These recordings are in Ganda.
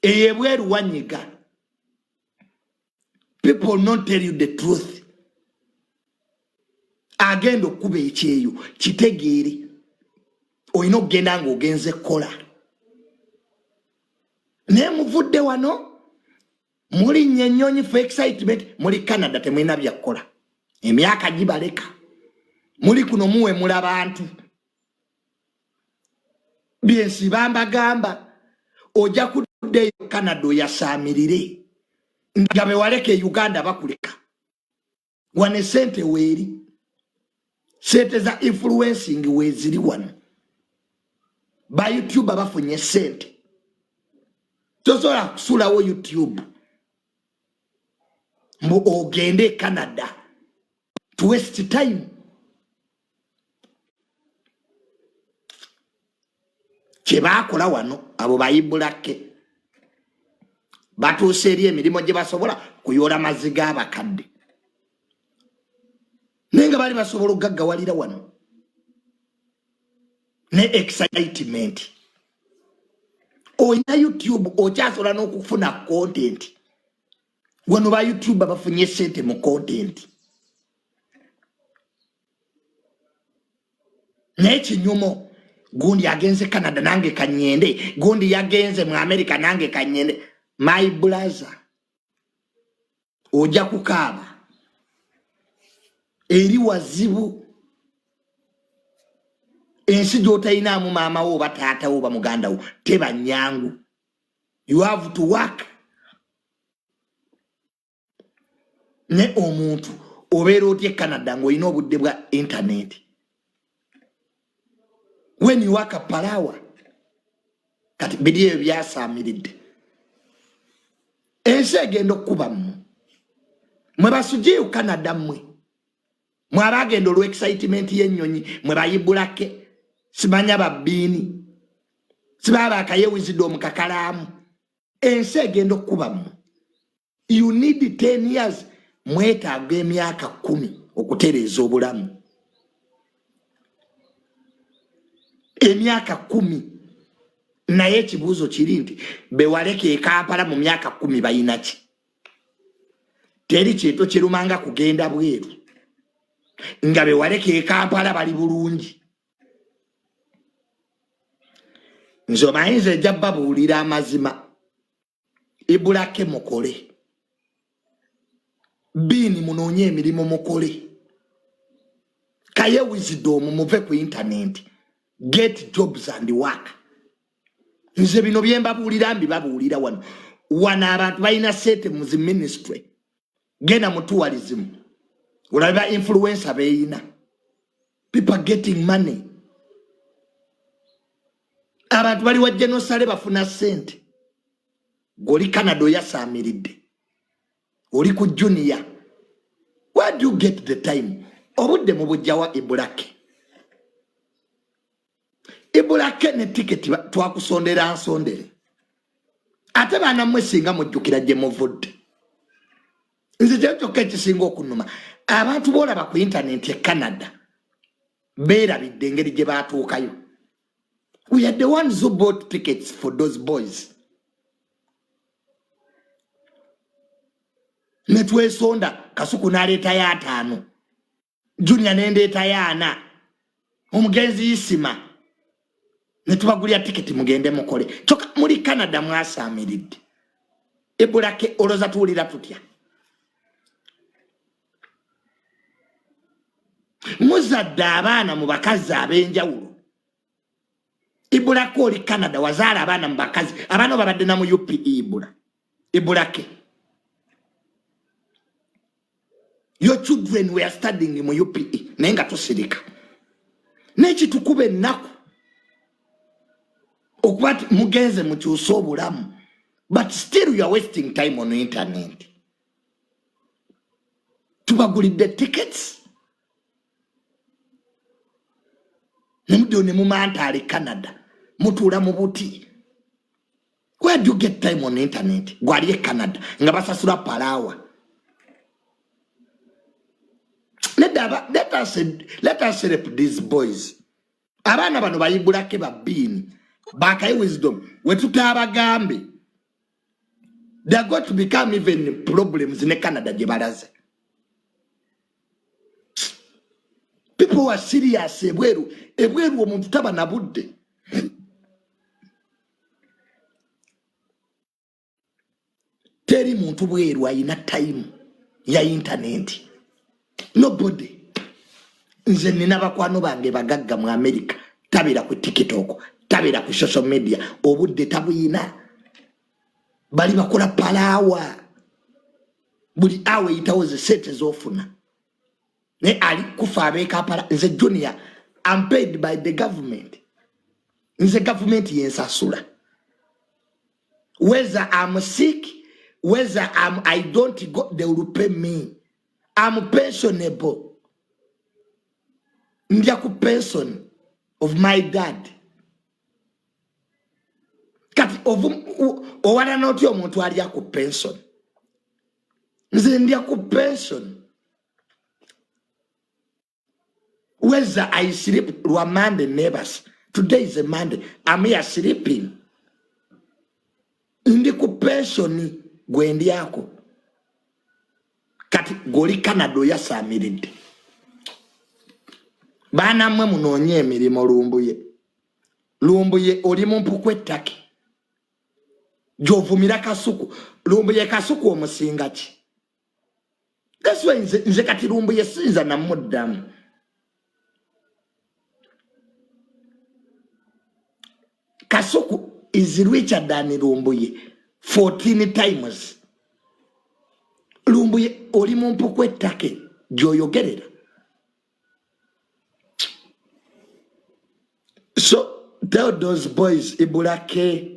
eyebweru wanyiga. People not tell you the truth. Agendo kube ekyeyo kitegeere oyino genda ngo ogenze kola ne muvudde wano muri nyenyonyi for excitement muri Canada temwina byakola emyaka gibaleka muri kuno muwe muri abantu byensi bamba gamba oja kudde Canada yasamirire ngabe waleke Uganda bakuleka wane sente weri sente za influencing weziri wano ba YouTube abafunye sente tozola kusula wo YouTube mbo ogende Canada to waste time chebakola wano abo bayibulake batoseri emirimo gye basobola kuyola maziga abakadde nenga bali basobola gaggawalira wano ne excitement oyina YouTube okyasobola n'okufuna content wano ba YouTube bafunye sente mu content n'ekinyumo gundi yagenze Canada nange kanyende gundi yagenze mu America nange kanyende my brother oja kukaaba eri wazibu ensi gy'otayina mu maama wo bataata wo bamuganda wo teba nyangu. You have to work. Ne omuntu obeera otye Canada ng'olina obudde bwa internet. When you work a palawa kati bidiyo byasamiridde ensi egenda okuba mwe basujjeyo Canada mmwe mwabagenda olw excitement y'ennyonyi mwe bayibulake simanya babbiini sibaba akayewiziddwa omukakalaamu ensi egenda okuba you need 10 years mwetaaga emyaka 10 okutereeza obulamu emyaka 10 naye ekibuuzo kiri nti bewaleke e Kampala mu myaka 10 bayina ki teri kyeto kirumanga kugenda bweru nga bewaleke e Kampala bali bulungi nzo mayinza ejja babuulira amazima ibulake mukole bini munoonye emirimu mukole kaye wisdom muve ku internet get jobs and work nze bino byemba buulira mbi babuulira wano wana abantu balina sente mu ministry genda mu tourism ulaba influencer beina people getting money abantu bali wa genosale bafuna sente goli Canada yasamiridde oli ku junior where do you get the time obudde mu bujjawa ibulake ne ticket twakusondera nsondere ate bana mmwe singa mujjukira gye muvudde nze kyokka ekisinga okunuma abantu boolaba ku internet e Canada beerabidde engeri gye baatuukayo. We are the ones who bought tickets for those boys. Netwesonda kasuku naleta ya 5 junior nendeta ya 4 omugenzi isima netubagulya ticket mugende mukole choka muri Canada mwasamiridde ebulake oloza tuulira tutya muzadde abaana mu bakazi ab'enjawulo ibulake oli Canada wazaala abaana mu bakazi abaana babadde na mu UPE ibulake your children were studying in UPE nenga tusirika nechi tukube naku okwati mugenze mukyusa obulamu but still you are wasting time on the internet tubagulidde tickets nemudone mu mantale Canada mutuula mu buti where do you get time on the internet gwali e Canada nga basasula palawa. Let us help these boys. Abana bano bayibulake babini. Bakaye wisdom. Wetutabagambe. They are going to become even problems in Canada. People are serious. Ebweru omuntu taba na budde. Teri muntu bweru ayina time ya internet. Nobody. Nze nina bakwano bange bagagga mu America. Tabira ku TikTok, tabira ku social media. Obudde tabuyina. Bali bakola palawa. Buli awe itawo ze sente zofuna. Ne ali kufa abeka pala. Nze junior, I'm paid by the government. Nze government yensasula. Whether I'm sick, whether I don't go, they will pay me. I'm pensionable. Ndiaku pension of my dad. Kati owana noti omuntu ali aku pension. Nze ndiaku pension. Whether I sleep Monday neighbors. Today is a Monday. I'm here sleeping. Ndiku pension gwendi yako. Kati goli Canada yasamiride. Bana mwe munonye emirimo lumbuye. Lumbuye oli mumpuku ettake. Jovumira kasuku. Lumbuye kasuku omusinga ki. That's why nze kati lumbuye sinza na muddamu. Kasuku is richer than lumbuye 14 times. Lumbuye oli mumpuku ettake. Joyogerera. So tell those boys Ibulake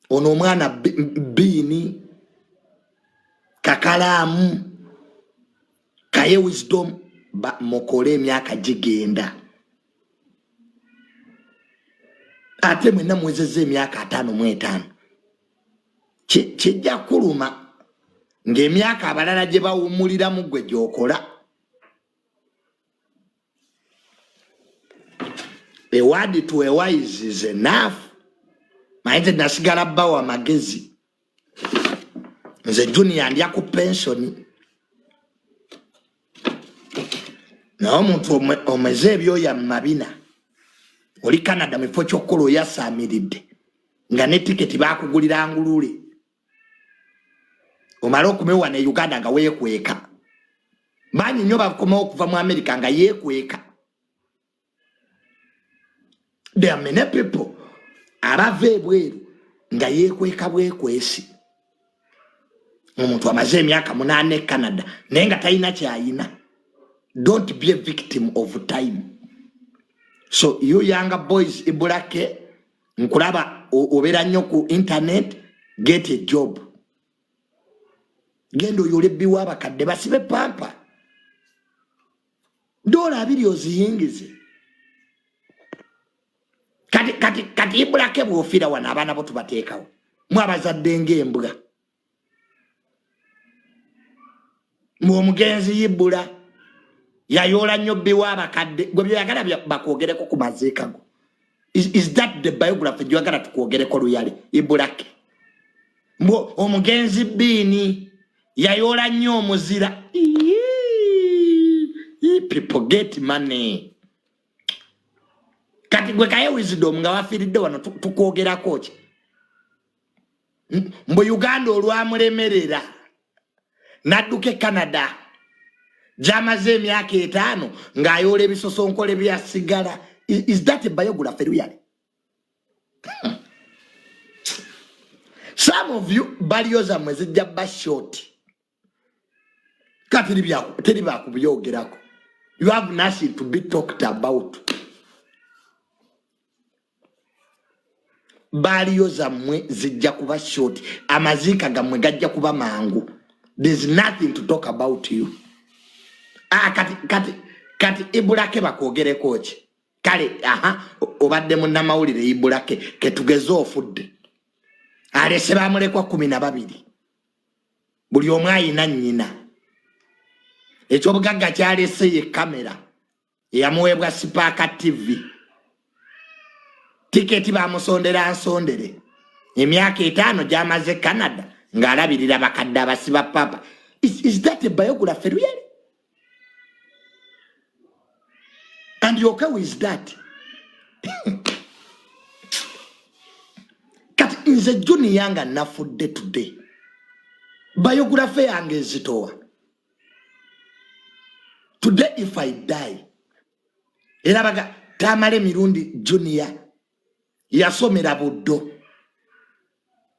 ono mwana bini kakalamu kaye wisdom ba mokole emyaka gigenda ate mwena mwezeze emyaka 5 mu 5 kijja kuluma ng'emyaka abalala gye bawumulira mu gwe gyokola. A word to a wise is enough. Maite nasigala bawa magezi. Nze junior ndi aku pension. Na omuntu omeze ebyo ya mabina. Oli Canada mifo kyokolo yasamiride. Nga ne ticket bakugulira ngulule. Omalo kumewa ne Uganda nga weekweka. Banyi nyo bakomawo kuva mu America nga yeekweka. There are many people abave bweru nga yekweka bwekwesi. Omuntu amaze emyaka 8 Canada naye nga talina kyayina. Don't be a victim of time. So you younger boys Ibulake nkulaba obera nnyo ku internet, get a job. Gendo yolebiwa abakadde basibe pampa. Dola 2 oziyingize. Kati Ibulake bwofira wana abana bo tubateekawo. Mwabazadde ng'embwa. Muomugenzi Ibula yayola nnyo biwa abakadde gwe byagala bakwogereko ku mazeeka go. Is that the biography gyagala tukwogereko luyale Ibulake? Omugenzi Bini yayola nnyo omuzira. People get money. Kati gwe kaye wisdom nga wafiridde wano tukwogerako ki? Mbu Uganda olwamulemerera nadduke Canada jamaze emyaka 5 ng'ayola ebisosonkole byasigala. Is that a biography really? Some of you balioza mwezijja bashort. Kati teri bakubyogerako. You have nothing to be talked about. Balioza mwe zijja kuba short. Amazika gamwe gajja kuba mangu. There's nothing to talk about you. Kati Ibulake bakwogereko ki? Kale obadde munnamawulire Ibulake ketugeze ofudde. Alese bamulekwa 12. Buli omu ayina nnyina. Ekyobugagga kyalese ye kamera. Eyamuweebwa Spark TV. Tiketi bamusondera nsondere. emyaka 5 gyamaze Canada ng'alabirira bakadde abasiba papa. Is that a biography really? And you're okay with that? Kati nze Juni yanga nafudde today. Biography yange zitowa. Today if I die, era baga Tamale mirundi Junior yasomera Buddo.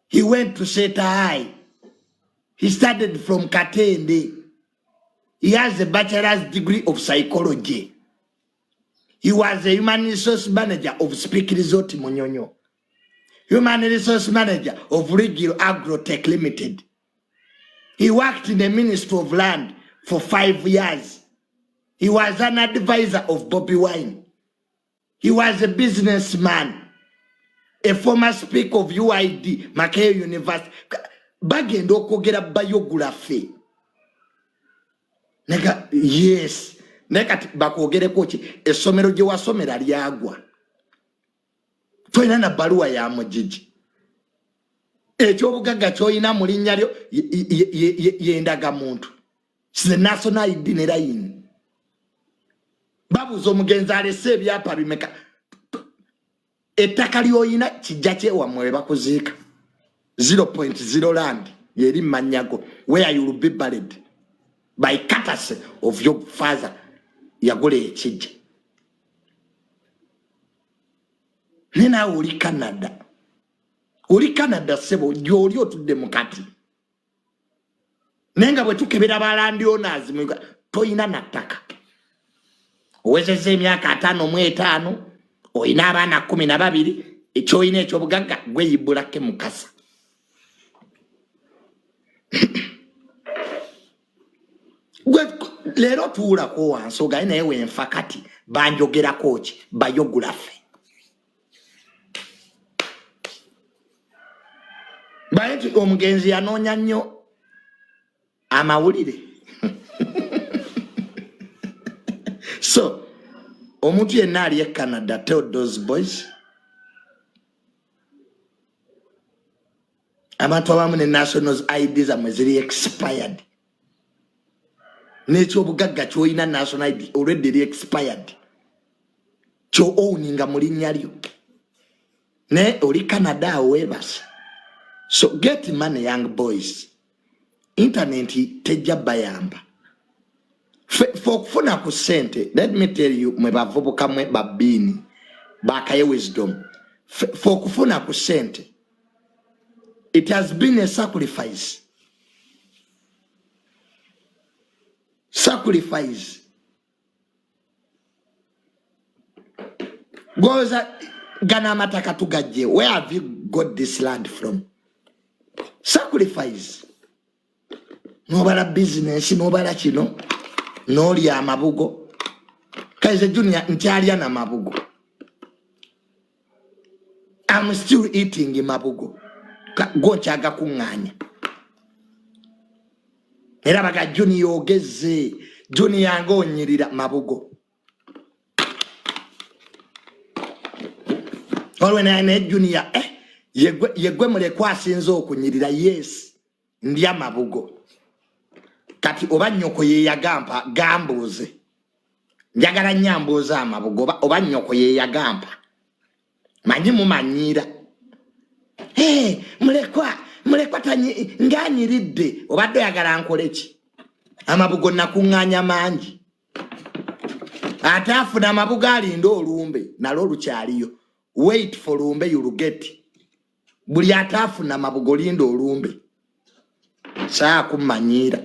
He went to Seta High. He started from Katende. He has a bachelor's degree of psychology. He was a human resource manager of Speak Resort Munyonyo. Human resource manager of Regio Agrotech Limited. He worked in the Ministry of Land for 5 years. He was an advisor of Bobby Wine. He was a businessman, a former speaker of UID, Mackay University. Bagendo kogera biography. Nega, yes. Nega bakogere kochi, esomero je wasomera lyagwa. Toina na baluwa ya mujiji. Ekyobugagga kyoyina mu linnya lyo yendaga muntu. The national ID ne line. Babuza omugenzi alese ebyapa bimeka. Ettaka lyoyina kijja kye wamwe bakuziika. 0.0 land yeri manyago where you will be buried by courtesy of your father yagole ekijja. Nena uli Canada. Uli Canada sebo gyoli otudde mukati. Nenga bwe tukebera balandi owners toyina nattaka. Owezezza emyaka 5 mu 5 oyina abaana 12 ekyoyina ekyobugagga gwe yibulake Mukasa. Leero tuulako wansi ogaye naye wenfa kati banjogerako ki biography. Baye omugenzi yanoonya nnyo amawulire. So omuntu yenna ali e Canada, tell those boys abantu abamu ne national IDs amwe ziri expired. N'ekyobugagga kyoyina national ID already expired. Kyo owninga mu linnya lyo. Ne oli Canada webasa. So get money, young boys. Internet tejja bayamba. For kufuna ku sente, let me tell you, mwe bavubuka mwe babini bakaye wisdom. For kufuna ku sente, it has been a sacrifice. Sacrifice. Goza gana mataka tugaje. Where have you got this land from? Sacrifice. Nobala business, nobala chino. Noli amabugo. Kaize Junior nchalia na mabugo. I'm still eating mabugo. Gochaga kunganya. Era baga Junior ogeze. Junior ngo nyirira mabugo. Olwe na Junior yegwe mule kwasinzo okunyirira yes ndya mabugo. Kati oba nnyoko ye yagamba gambuze. Njagala nyambuza amabugo oba nnyoko ye yagamba. Manyi mumanyira. Mulekwa tanyi nganyiridde obadde yagala nkole ki? Amabugo nakunganya mangi. Atafuna amabugo alinda olumbe nalo lukyaliyo. Wait for lumbe you will get. Buli atafuna amabugo linda olumbe. Saa kumanyira.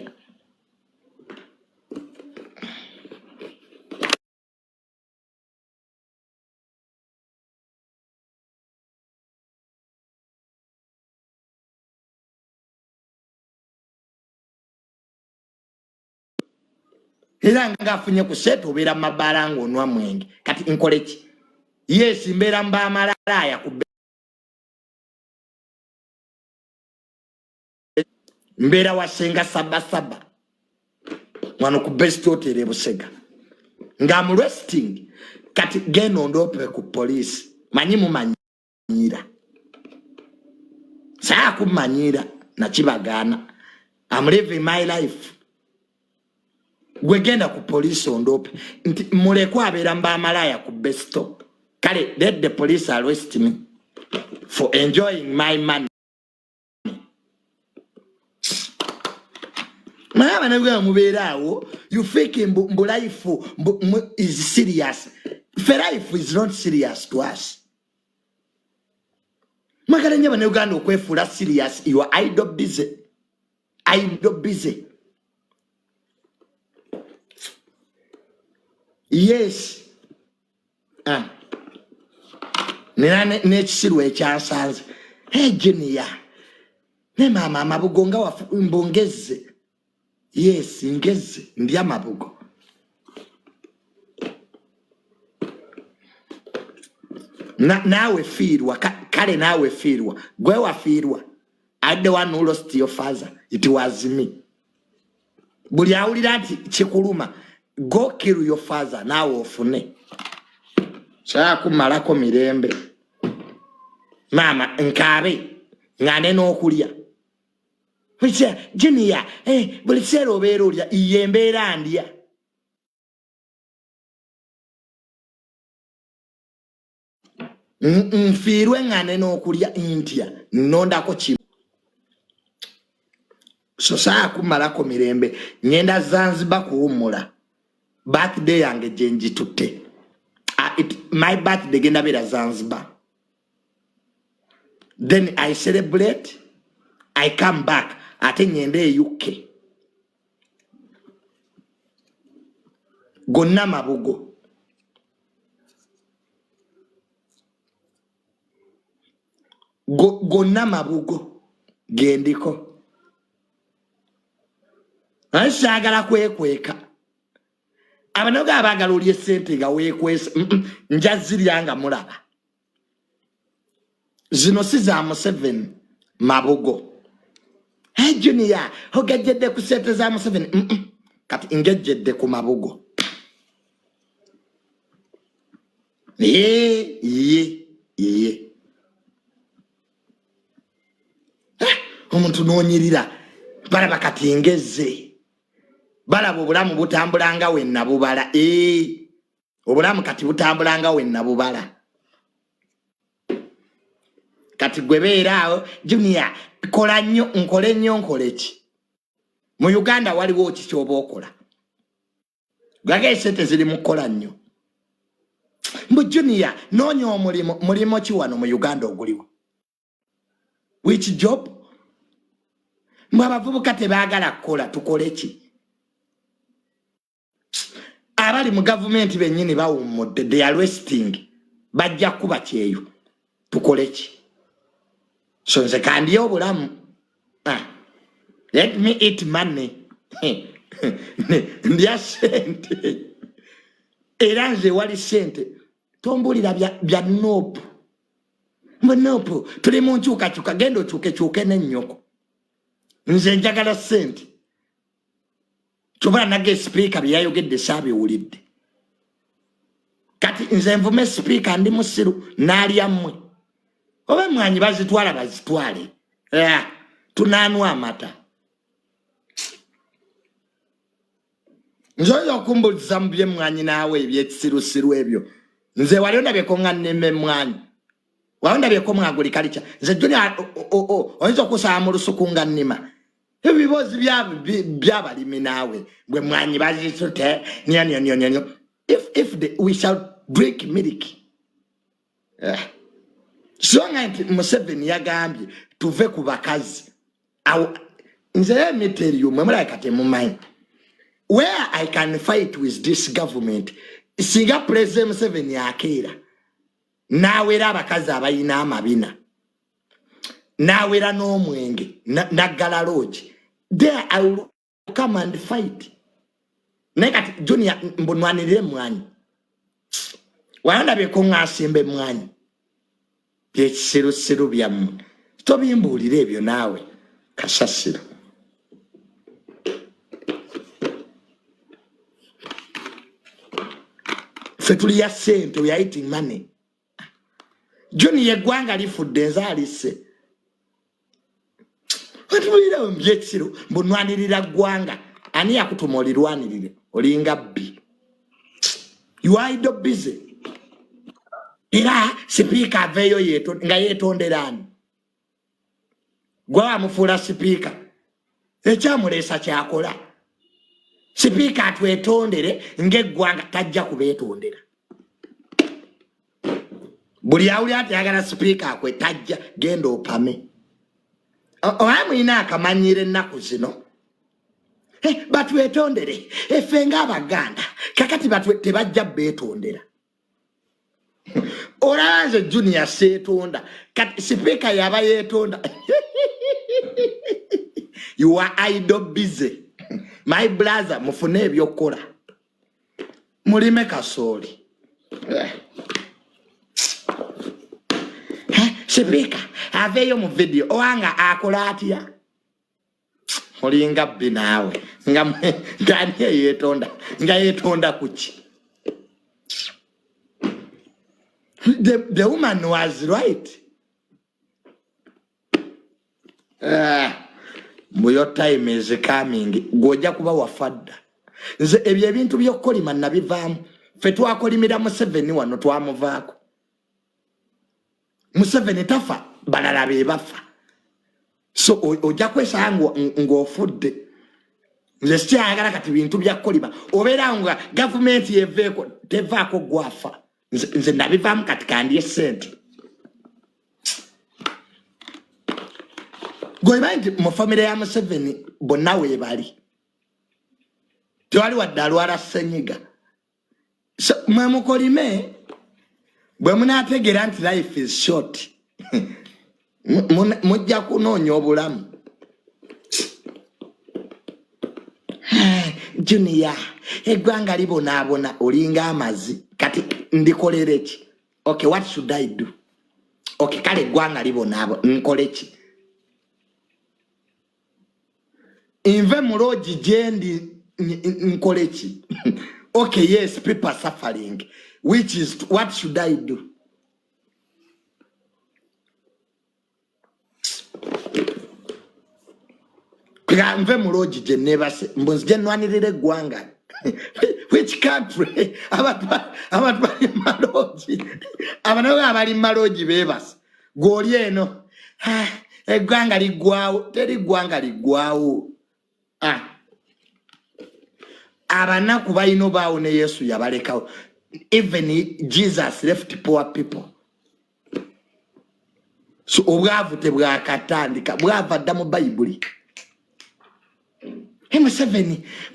Era ngafunye ku set obera mabalango onwa mwenge. Kati nkole ki? Yes mbera mba amalaya ku mbera wasenga saba. Wano ku best hotel e Busega. Nga mu resting. Kati geno ndope ku police. Manyi mumanyira. Saa kumanyira na chibagana. I'm living my life. Gwegenda ku police ondope. Mulekwa abera mba malaya ku besto. Kale, let the police arrest me for enjoying my money. You fake life is serious. Life is not serious to us. Serious. You are idle busy. Idle busy. Yes. Nechirwe chances. Hey Junior. Ne mama mabugonga wa mbongeze. Yes, ngeze ndiya mabugo. Nawe firwa kale nawe firwa. Gwe wa firwa. I the one who lost your father. It was me. Buli awulira nti chikuluma. Go kill your father now ofune. Saa kumalako mirembe. Mama nkabe ngane n'okulya. Wicha Junior buli sero berulya iyembera ndya. Mfirwe ngane n'okulya intya nondako chi. So saa kumalako mirembe ngenda Zanzibar kuwumula. Birthday yange jenji tutte. My birthday genda bera Zanzibar. Then I celebrate. I come back. Ate ngende UK. Gonna mabugo. Gonna mabugo. Gendiko. Ansagala kwekweka. Abanoga abagala olye sente ga wekwesa. Njaziri yanga mulaba. Zino siza mu 7 mabugo. Hey Junior, hogejede ku sente za mu 7. Kati ingejede ku mabugo. Ye. Omuntu nonyirira. Baraba kati ingeze. Bala bulamu butambulanga we nabubala. Obulamu kati butambulanga we nabubala. Kati gwebeeraawo Junior kola nnyo nkole nnyo nkoleki. Mu Uganda waliwo kikyoba okola. Gage sente ziri mu kola nnyo. Mbu Junior noonya omulimo ki wano mu Uganda oguliwo? Which job? Mbu abavubuka tebaagala kukola tukole ki? Abali mu government bennyini bawummudde, they are resting. Bajja kuba kyeyo. Tukole ki? So nze kandi obulamu. Let me eat money. Ndya sente. Era nze wali sente. Tombulira bya nope. Mbu nope. Tuli mu nkyukakyuka genda okyuke n'ennyoko. Nze njagala sente. Chobala nage speaker byayogedde saabiwulidde. Kati nze nvume speaker ndi musiru nali amwe. Oba mwanyi bazitwale. Tunanwa amata. Nzoyo okumbuliza mbye mwanyi nawe ebyekisirusiru ebyo. Nze wali ondabye nga nneme mwanyi. Wali ko mwaguli kalicha. Nze Junior oyinza okusaba mu lusuku nga nnima. Ebibozi byabalimi nawe bwe mwanyi bazitute nyo. If we shall drink milk. So nti Museveni yagambye tuve ku bakazi. Nze let me tell you mwemula kate mu mind. Where I can fight with this government, singa President Museveni akeera. Nawera abakazi abayina amabina. Nawera n'omwenge naggala lodge. There I will come and fight. Nekati Junior mbunwanirire mwanyi. Wandabye ko ngasimbe mwanyi. Byekisirusiru byammwe. Tobimbuulira ebyo naawe kasasiro. Ffe tuli ya sente, we are eating money. Junior eggwanga lifudde nze alisse. Watubira mbyetsiro mbunwanirira gwanga ani yakutuma olirwanirire olinga bbi. You are idle busy. Era speaker aveyo yeto nga yetonderani. Gwa mufula speaker. Ekyamulesa kyakola. Speaker atwetondere ng'eggwanga tajja kubetondera. Buli awuli ati agala speaker akwe tajja genda opame. Oyamulina akamanyire ennaku zino. Batwetondere effe ng'Abaganda kakati tebajja betondera. Orange junior setonda kati speaker yaba yetonda. You are idle busy. My brother mufune ebyokola. Mulime kasoli. Speaker aveyo mu video oanga akola atya. Olinga bbi naawe nga ndani yetonda nga yetonda kuki. The woman was right. Your time is coming. Goja kuba wafadda. Nze ebyo ebintu by'okkolima nabivaamu. Ffe twakolimira Museveni wano twamuvaako. Museveni tafa balala be bafa. So ojja kwesanga ng'ofudde. Nze sikyayagala kati bintu by'okkolima. Obeera nga gavumenti yeveeko tevaako gwafa. Nze nabivaamu kati kandi esente. Goiba nti mu family ya Museveni bonna weebali. Tewali wadde alwala ssenyiga. So mwe mukolime bwe munaategeera nti life is short. Mujja kunoonya obulamu. Junior, eggwanga libonaabona olinga amazi. Kati ndikolere ki? Okay, what should I do? Okay, kale eggwanga libonaabona nkole ki? Inve muloji jendi nkole ki? Okay, yes, people are suffering. Which is, what should I do? Nve muloji je never say, mbonzi je nwanirire gwanga. Which country? Abantu bali maloji. Abanawe abali maloji bebas. Goli eno. Eggwanga ligwawo, teri gwanga ligwawo. Abanaku bayino bawo ne Yesu yabalekawo. Even Jesus left poor people. So obwavu tebwakatandika bwava dda mu Bayibuli.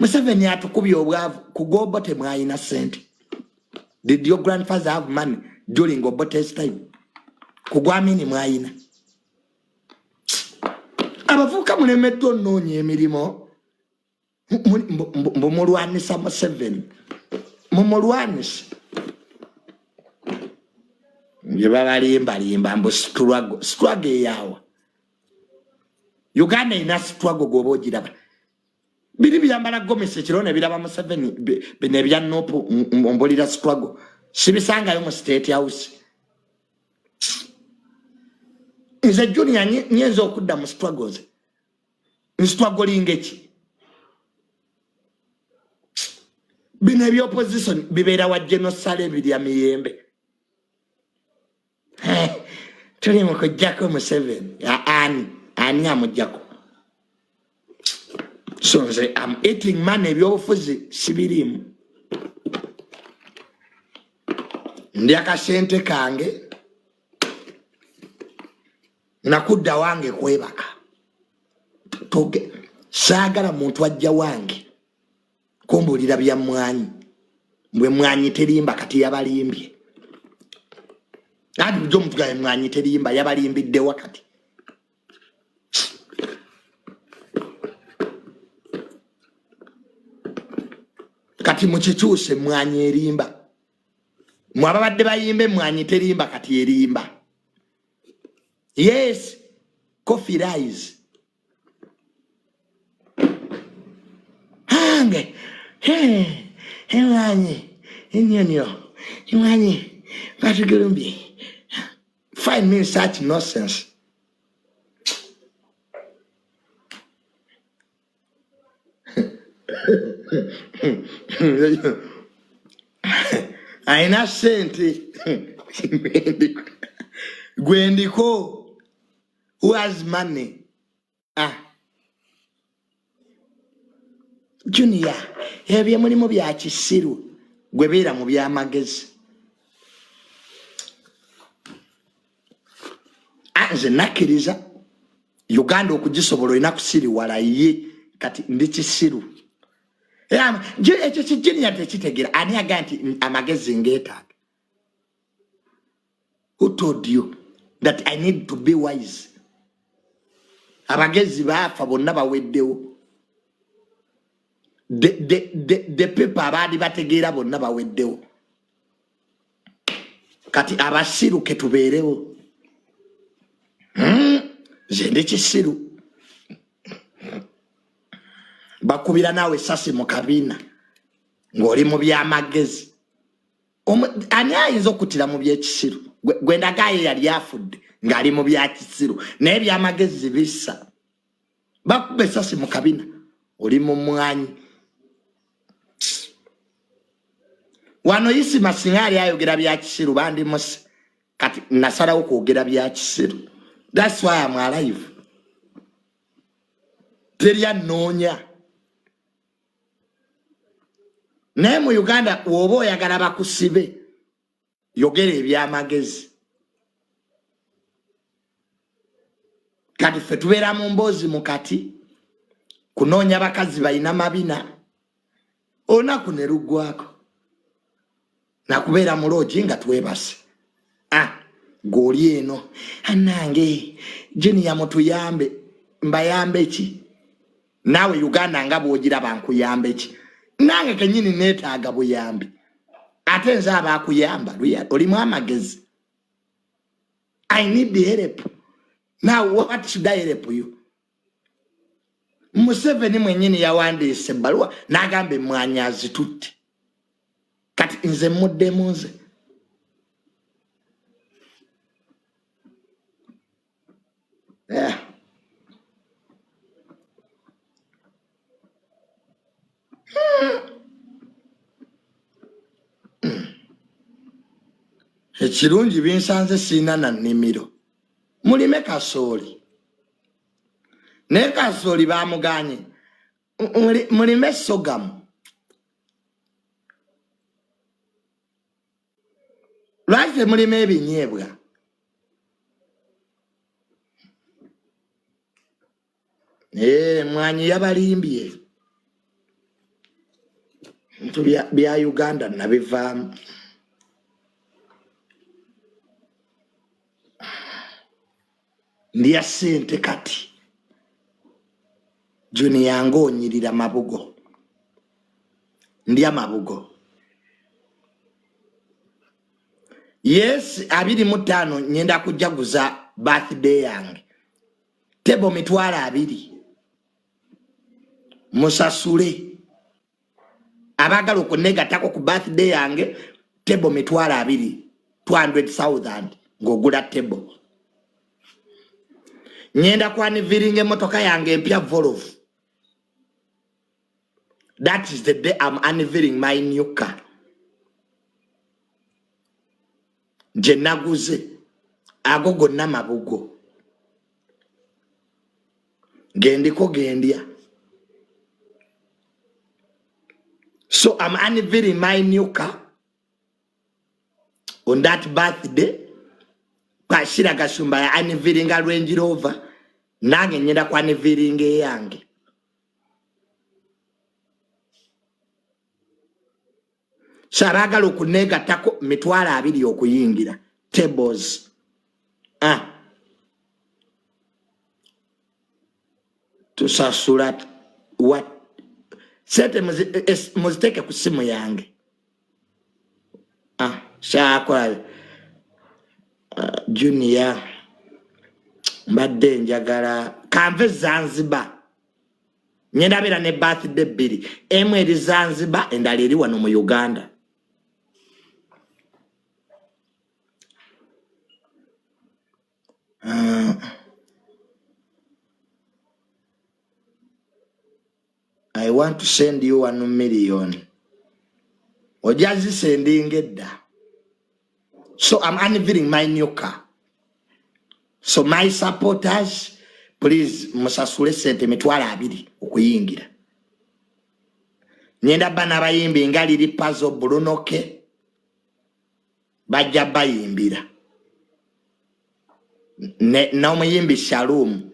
Museveni atukubye obwavu kugobo temwayina sente. Did your grandfather have money during Obote's time? Kugwamini mwayina. Abavuka mulemeddwa onnoonya emirimu. Mbumulwanisa Museveni. Mumulwanisa. Yebabalimba mbu struggle yawa. Uganda ina struggle goba ogiraba. Biri byambala Gomesi kirone biraba Museveni bine bya nopo mbulira struggle. Sibisangayo mu State House. Nze junior nyenzo okudda mu struggles. Struggling eki. Bine bya opposition bibera wa genocide bidya miyembe. Tuli mu kujjako Museveni. Ani amujjako. So nze I'm eating money byobufuzi sibirimu. Ndi akasente kange. Nakudda wange kwebaka. Toge saagala muntu ajja wange. Kumbulira bya mwanyi. Mbwe mwanyi terimba kati yabalimbye. Adi bujo mtuga mwanyi terimba yabalimbidde wakati. Kati mukikyuse mwanyi erimba. Mwababadde bayimbe mwanyi terimba kati erimba. Yes, coffee rise. Hange, mwanyi, mwanyi, batugulumbi. Find me such nonsense. Aina sente. Gwendiko. Who has money? Junior, ebyo mulimu bya kisiru. Gwebera mu byamagezi. Nze nakkiriza Uganda okugisobola olina kusiriwala ye kati ndi kisiru. Ekyo kijunior tekitegeera ani aga nti amagezi ngeetaaga. Who told you that I need to be wise? Abagezi baafa bonna baweddewo. The people abaali bategeera bonna baweddewo. Kati abasiru ke tubeerewo. Nze ndi kisiru. Bakubira naawe sasi mu kabiina ng'oli mu byamagezi. Ani ayinza okutira mu byekisiru? Gwendagaye yali afudde ng'ali mu byakisiru naye byamagezi bisa. Bakube sasi mu kabiina oli mu mwanyi. Wano Isi Masingali ayogera byakisiru bandi mose kati nasalawo kwogera byakisiru. That's why I'm alive. Teria nonya. Naye mu Uganda woba oyagala bakusibe yogera ebyamagezi. Kati ffe tubeera mu mboozi mukati kunoonya bakazi balina mabina olunaku ne luggwako nakubeera mu loogi nga twebase. G'oli eno anange junior mutuyambe mbayambe ki? Naawe Uganda nga bw'ogiraba nkuyambe ki? Nange kenyini neetaaga buyambi ate nze abaakuyamba olimu amagezi. I need the help. Now what should I help you? Museveni mwenyini yawandiise ebbaluwa n'agamba emmwanyi azitutte. Kati nze muddemu nze. Ekirungi binsanze siina na nnimiro. Mulime kasooli. Naye kasooli baamuganye. Mulime sogamu. Lwaki mulime ebinyeebwa? Mwanyi yabalimbye. Bintu bya Uganda nabivaamu. Ndya ssente kati. Junior ng'onyirira mabugo. Ndya mabugo. Yes, 25 nyenda kujaguza birthday yange. Tebo mitwala 2. Musasule. Abagala okunegatako ku birthday yange tebo mitwala 2. 200,000 ng'ogula tebo. Nyenda kwaniviringa emotoka yange empya Volvo. That is the day I'm unveiling my new car. Je naguze agogo namabugo. Gendiko gendia. So I'm unveiling my new car on that birthday. Kashira Gashumba ya unveiling a Range Rover. Nange nyenda kwa unveiling yange. Saragala okunega tako mitwala 2 okuyingira. Tables. Tusasula what? Sete muziteke ku simu yange. Shakwa Junior mbadde njagala kanve Zanzibar. Nyenda bera ne birthday 2. Emu eri Zanzibar endala eri wano mu Uganda. I want to send you 1 million. Ojazi sending it. So I'm unveiling my new car. So my supporters, please, musasule sente mitwala 2 okuyingira. Nyenda bana bayimbi ngali li puzzle bulunoke. Bajja bayimbira. Na omuyimbi Shalom.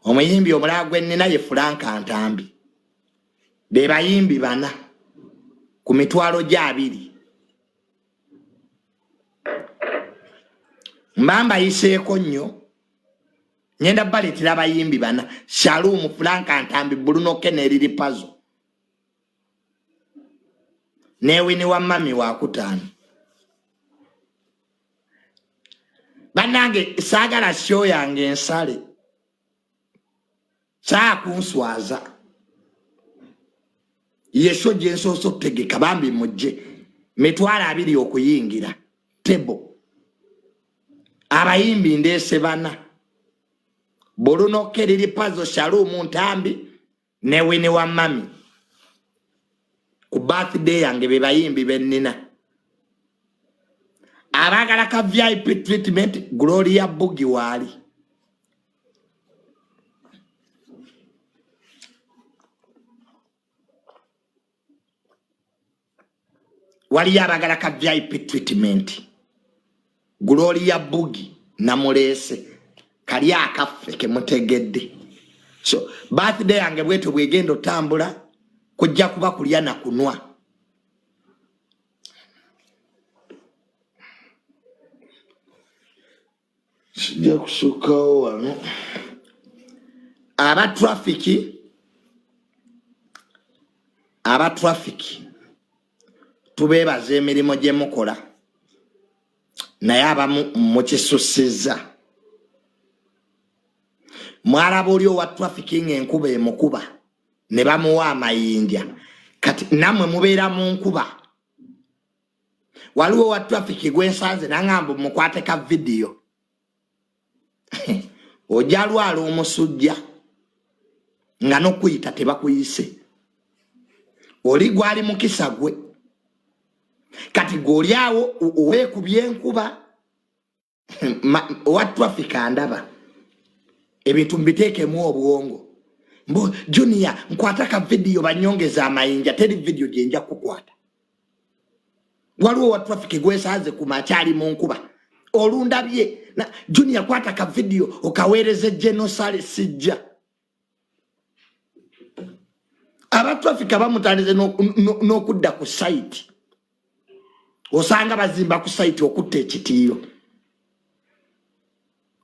Omuyimbi omulagwe nina ye Franka Ntambi. Be bayimbi bana. Ku mitwalo gya 2. Mbamba yiseeko nnyo. Nyenda baletera bayimbi bana. Shalom Franka Ntambi bulunoke ne lili puzzle. Newini wa mami wa 5. Banange sagala show yange ensale. Saa kunswaza. Yesho jenso so tegeka bambi mujje. Mitwala 2 okuyingira. Tebo. Abayimbi ndese bana. Bulunoke lili puzzle Shalom Ntambi newini wa mami. Ku birthday yange be bayimbi bennina. Abagala ka VIP treatment Gloria Bugi wali. Wali abagala ka VIP treatment Gloria Bugi na mulese kali akaffe ke mutegedde. So birthday yange bweto bwegendo tambula kujja kuba kulya na kunwa. Sijja kusukawo wano. Aba traffic tubebaza emirimu gye mukola naye abamu mukisusiza. Mwalaba oli owa trafficking enkuba emukuba ne bamuwa amayinja kati namwe mubeera mu nkuba. Waliwo wa traffic gwensanze nangamba mukwate ka video. Ojalwala omusujja nga nokuyita tebakuyise. Oli gwali mukisa gwe kati goli awo owekubye enkuba. Owa traffic andaba ebintu mbiteekemu obwongo. Mbo Junior nkwata ka video banyongeza amayinja teri video gyenja kukwata. Waliwo wa traffic gwesanze ku machali mu nkuba. Olundabye na Junior kwata ka video okawereze genocide sijja. Aba traffic abamutalize no kudda ku site. Osanga bazimba ku site okutta ekitiyo.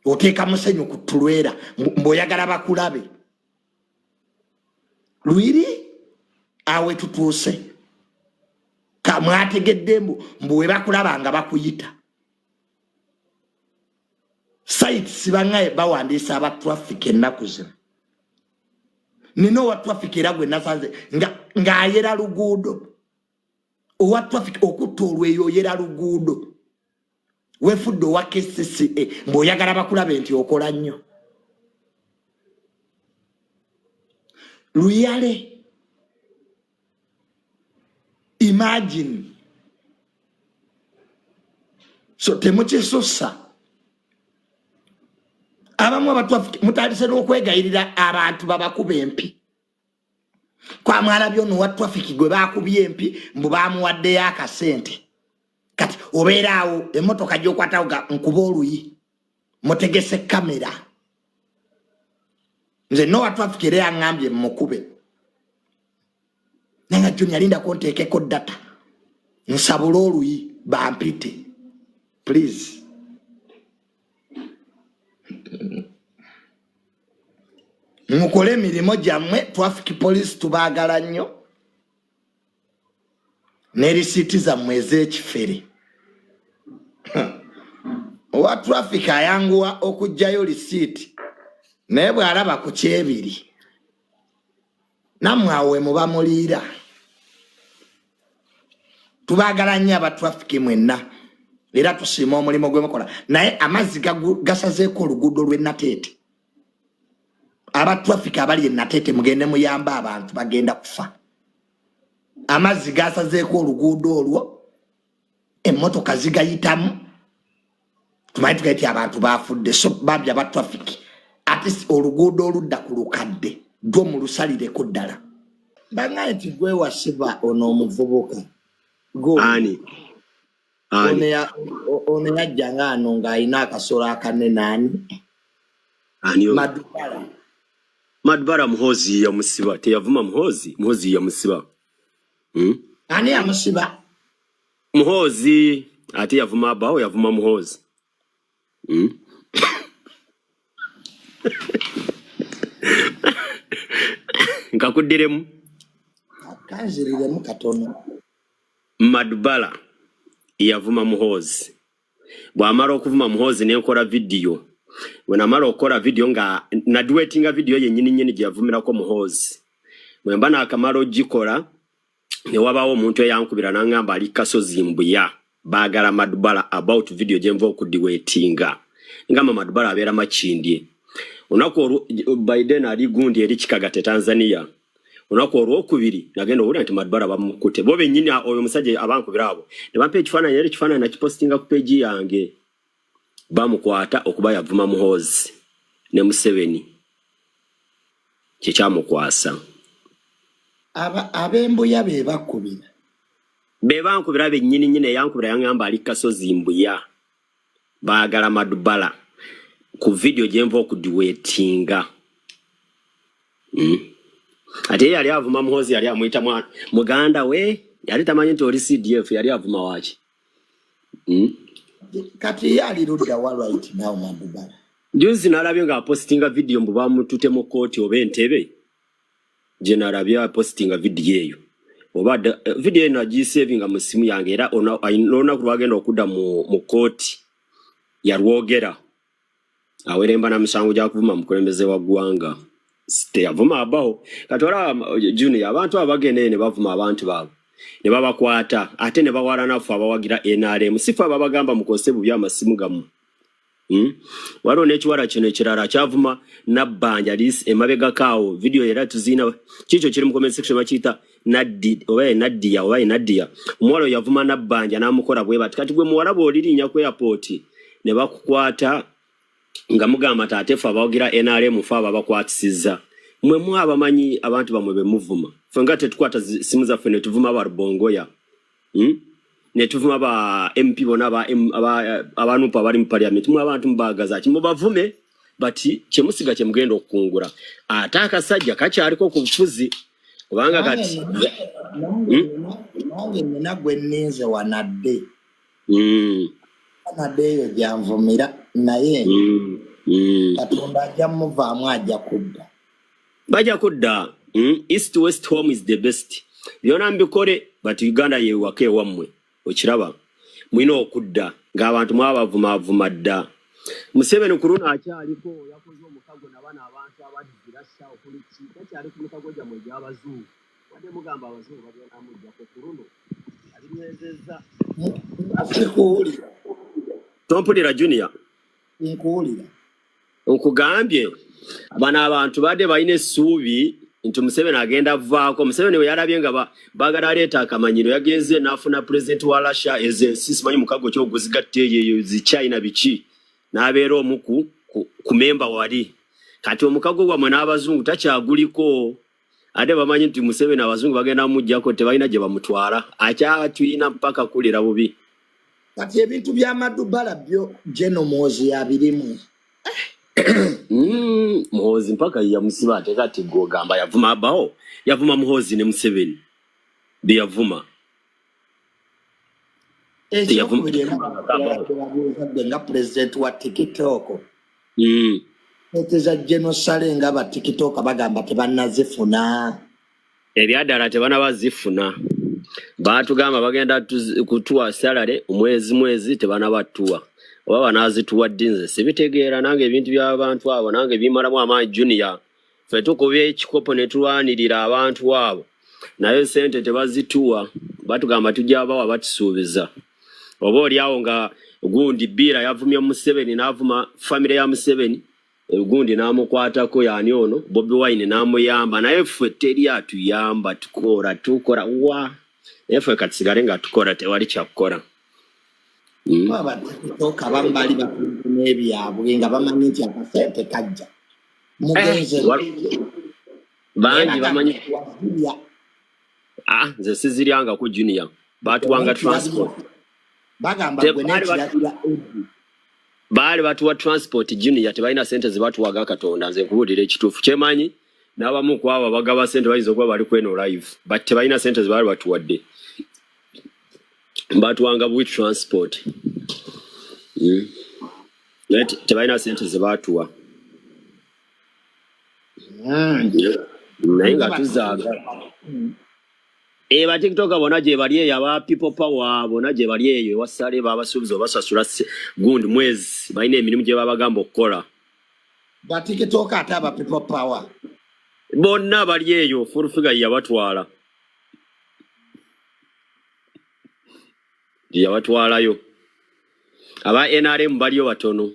Oteeka musenyu kutulwera mboyagala bakulabe. Lwiri awe tutuuse. Kamwategedde mbuwe bakulaba nga bakuyita. Site sibangaye bawandiisa aba traffic ennaku zino. Nino wa traffic era gwe nasanze nga ayera luguudo. Owa traffic okutta olweyo yera luguudo. Wefuddo wa KCCA mboyagala bakulabe nti okola nnyo. Luyale. Imagine. So temukisosa. Abamu abatwafiki mutandise n'okwegayirira abantu babakuba empi. Kwa mwalabyo no watwafiki gwe bakubye empi mbu bamuwaddeyo akasente. Kati obeeraawo emmotoka gy'okwatawo nkuba oluyi mutegese kamera. Nze no watwafiki era yaŋŋambye mmukube. Nanga Junior linda konteekeko data. Nsabula oluyi bampite. Please. Mukole emirimu gyammwe traffic police tubaagala nnyo. Ne risiti zammwe ez'ekifere. Owa traffic ayanguwa okugjayo risiti naye bw'alaba ku kyebiri. Nammwe awo muba muliira. Tubaagala nnyo aba traffic mwenna. Era tusiima omulimu gwe mukola. Naye amazzi gasazeeko oluguudo lw'e Nateete. aba traffic abali natete mugende muyamba abantu bagenda kufa amazzi gasazeeko oluguudo olwo emmotoka zigayitamu tumanyi tugaiti abantu bafudde so babya ba traffic ate oluguudo oludda ku lukadde gwo mu lusalireko ddala bangaye nti gwe wasiba ono omuvubuka ani ono yajjanga ano ng'alina akasolo akanene ani Madubala Muhozi yamusiba teyavuma Muhozi yamusiba ani yamusiba Muhozi ate yavuma abawo yavuma Muhozi nkakuddiremu kanziriremu katono Madubala yavuma Muhozi bwamala okuvuma Muhozi nenkola video wenamala okola video nga naduetinga video yennyini gyavumirako Muhozi mwemba nakamala ogikola ne wabawo omuntu eyankubira nangamba ali Kasozi Mbuya bagala Madubala about video gyenva okudiwetinga ngamba Madubala abeera makindye onako Biden ali gundi eri Kikagate Tanzania onako olwokubiri nagenda owulira nti Madubala bamukute bo bennyini oyo omusajja abankubira abo ne bampa ekifaananyi nakipostinga ku page yange bamukwata okuba yavuma Muhozi ne Museveni kyekyamukwasa ab'Embuya be bakubira bankubira bennyini yankubira yangamba ali Kasozi Mbuya baagala Madubala ku video gyenva okudiwetinga ate yali avuma Muhozi yali amuyita muganda we yali tamanyi nti oli CDF yali avuma waki kati yali ludda wa right now Madubala juzi nalabye nga postinga video mbu bamutute mu kooti oba entebe je nalabye postinga video eyo oba video eno agisavinga mu simu yange era ona kulwagenda okudda mu kooti yalwogera aweremba na musango gya kuvuma mukulembeze wa ggwanga teyavuma abaho katwala junior abantu abagende ne bavuma abantu baabo ne babakwata ate ne bawala nafu abawagira NRM sifa babagamba mukose bubi amasimu gamu waro nekiwala kino ekirala kyavuma nabbanja lis emabega kawo video era tuzina kicho kiri mu comment section bakita Nadia omwalo yavuma nabbanja namukola bwe batikati gwe muwala bolirinya ku airport ne bakukwata nga mugamba tatefa abawagira NRM fa babakwatisiza mwe mwabamanyi abantu bamwe bemuvuma fenga tetukwata simu za fene tuvuma ba Rubongoya ne tuvuma ba MP bona abantu pa bali mu parliament mwe abantu mbagaza ki mubavume bati kyemusiga kyemugenda okungura ataka sajja kacyaliko ku bufuzi kubanga kati nange nagwe ninze wanadde wanadde yo janvumira naye Katonda ajja muvaamu ajja kudda baja kudda east west home is the best byona mbikore but Uganda ye wake wamwe okiraba mwino okudda ng'abantu mwabavuma dda Museveni kuruna akyaliko yakoze omukago nabana abantu abaddirasa okuliki takyali ku mukago gyamwe gy'abazungu wadde mugamba abazungu bagenda mujja ku kuruno alimwezezza akikuwulira tompulira junior nkuwulira nkugambye bana abantu badde balina essuubi nti Museveni agenda vaako Museveni we yalabye nga bagala aleeta akamanyiro yagenze n'afuna president wa Russia simanyi mukago kyoguzigatte eyo zi China biki n'abeera omu ku memba wali kati omukago gwamwe n'abazungu takyaguliko ate bamanyi nti Museveni abazungu bagenda mujjako tebalina gye bamutwala akyatuyina mpaka kulira bubi kati ebintu bya Madubala byo Muhozi yabirimu Muhozi mpaka yamusiba ate kati gogamba yavuma abaho yavuma Muhozi ne Museveni byavuma nga president wa TikTok eteza genocide nga ba TikTok bagamba tebanazifuna ebyadala tebanabazifuna batugamba bagenda kutuwa salary omwezi tebanabatuwa oba banazituwa dinze sibitegeera nange ebintu by'abantu abo nange bimalamu amaanyi junior fe tukubye ekikopo ne tulwanirira abantu abo naye sente tebazituwa batugamba tujja bawa batisuubiza oba oli awo nga gundi Ibra yavumya Museveni n'avuma family ya Museveni Gundi namukwatako yani ono Bobi Wine namuyamba naye ffe teri atuyamba tukora wa efe katsigale nga tukora tewali kyakukora. Baba TikTok bambali bakuntu n'ebyabwe nga bamanyi nti akasente kajja mugenze bangi bamanyi nze siziryanga ku junior batuwanga transport bagamba gwe n'ekiragiro baali batuwa transport junior tebalina sente zebatuwaga Katonda nze nkubuulira ekituufu kyemanyi n'abamu ku abo bagaba sente bayinza okuba bali kweno live but tebalina sente zebaali batuwadde batuwanga bwi transport tebalina sente zebatuwa naye nga tuzaaga ba TikTok bona gye bali eyo aba people power bona gye bali eyo wasale babasuubiza obasasula gundi mwezi balina emirimu gye babagamba okukola ba TikTok ate aba people power bonna bali eyo full figure yabatwala yabatwalayo aba NRM baliyo batono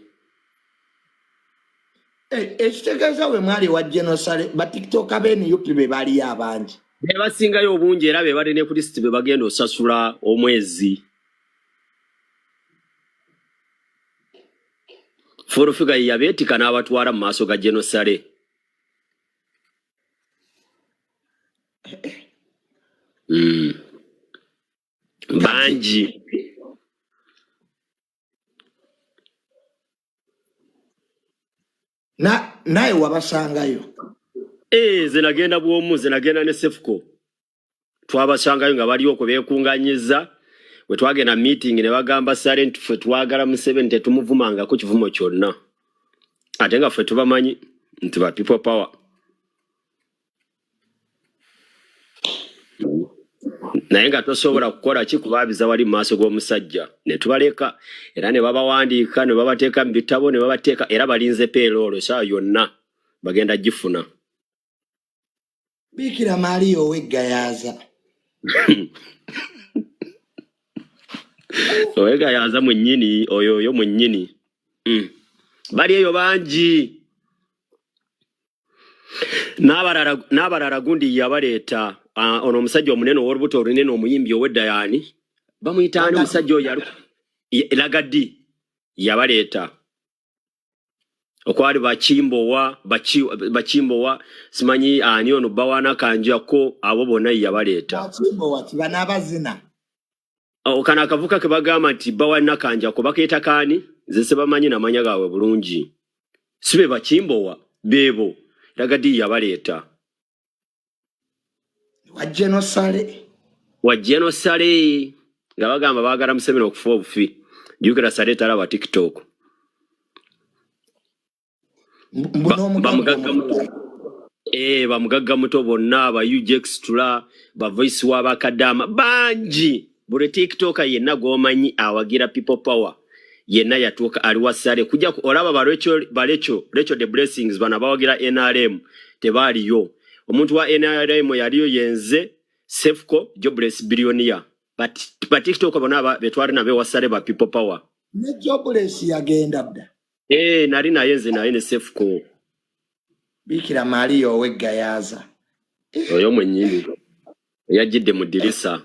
ekitegeeza we mwali wa genocide ba TikTok abeni yupi be bali abangi be basingayo obungi era be bali ne ku list be bagenda osasula omwezi full figure yabeetika n'abatwala mu maaso ga genocide banji naye wabasangayo ze nagenda bwomu ze nagenda ne Sefco twabasangayo nga bali okwo beekunganyiza we twagenda meeting ne bagamba silent ffe twagala Museveni tetumuvumanga ku kivumo kyonna ate nga ffe tubamanyi nti ba people power naye nga tosobola kukola ki kubabiza wali maaso g'omusajja ne tubaleka era ne babawandiika ne babateeka mu bitabo ne babateeka era balinze payroll saa yonna bagenda gifuna Bikira Mario wegayaza owegayaza mwennyini oyo mwennyini bali eyo bangi n'abalala gundi yabaleeta ono omusajja omunene ow'olubuto olunene omuyimbi ow'eddayani bamuyitaani omusajja oyo lagadi yabaleeta okwali bakimbowa simanyi ani ono bawana kanjako abo bonna yabaleeta bakimbowa kibana abazina okana akavuka ke bagamba nti bawana kanjako bakeeta kaani nze sebamanyi namanya gaabwe bulungi sibe bakimbowa beebo lagadi yabaleeta wa genocide nga bagamba baagala Museveni okufa obufi jukira sale talaba TikTok bamugagga muto bonna aba UJextra ba voice wa bakadama banji buli TikToker yenna gomanyi awagira people power yenna yatuuka ali wasale kujja olaba balecho the blessings bana bawagira NRM tebaaliyo omuntu wa NRM yaliyo yenze Sefco jobless billionaire but TikTok bona betwali nabe wasale ba people power ne jobless yagenda bda nali naye nze naye ne Sefco Bikira Mario wegayaza oyo mwennyini yajjidde mu ddirisa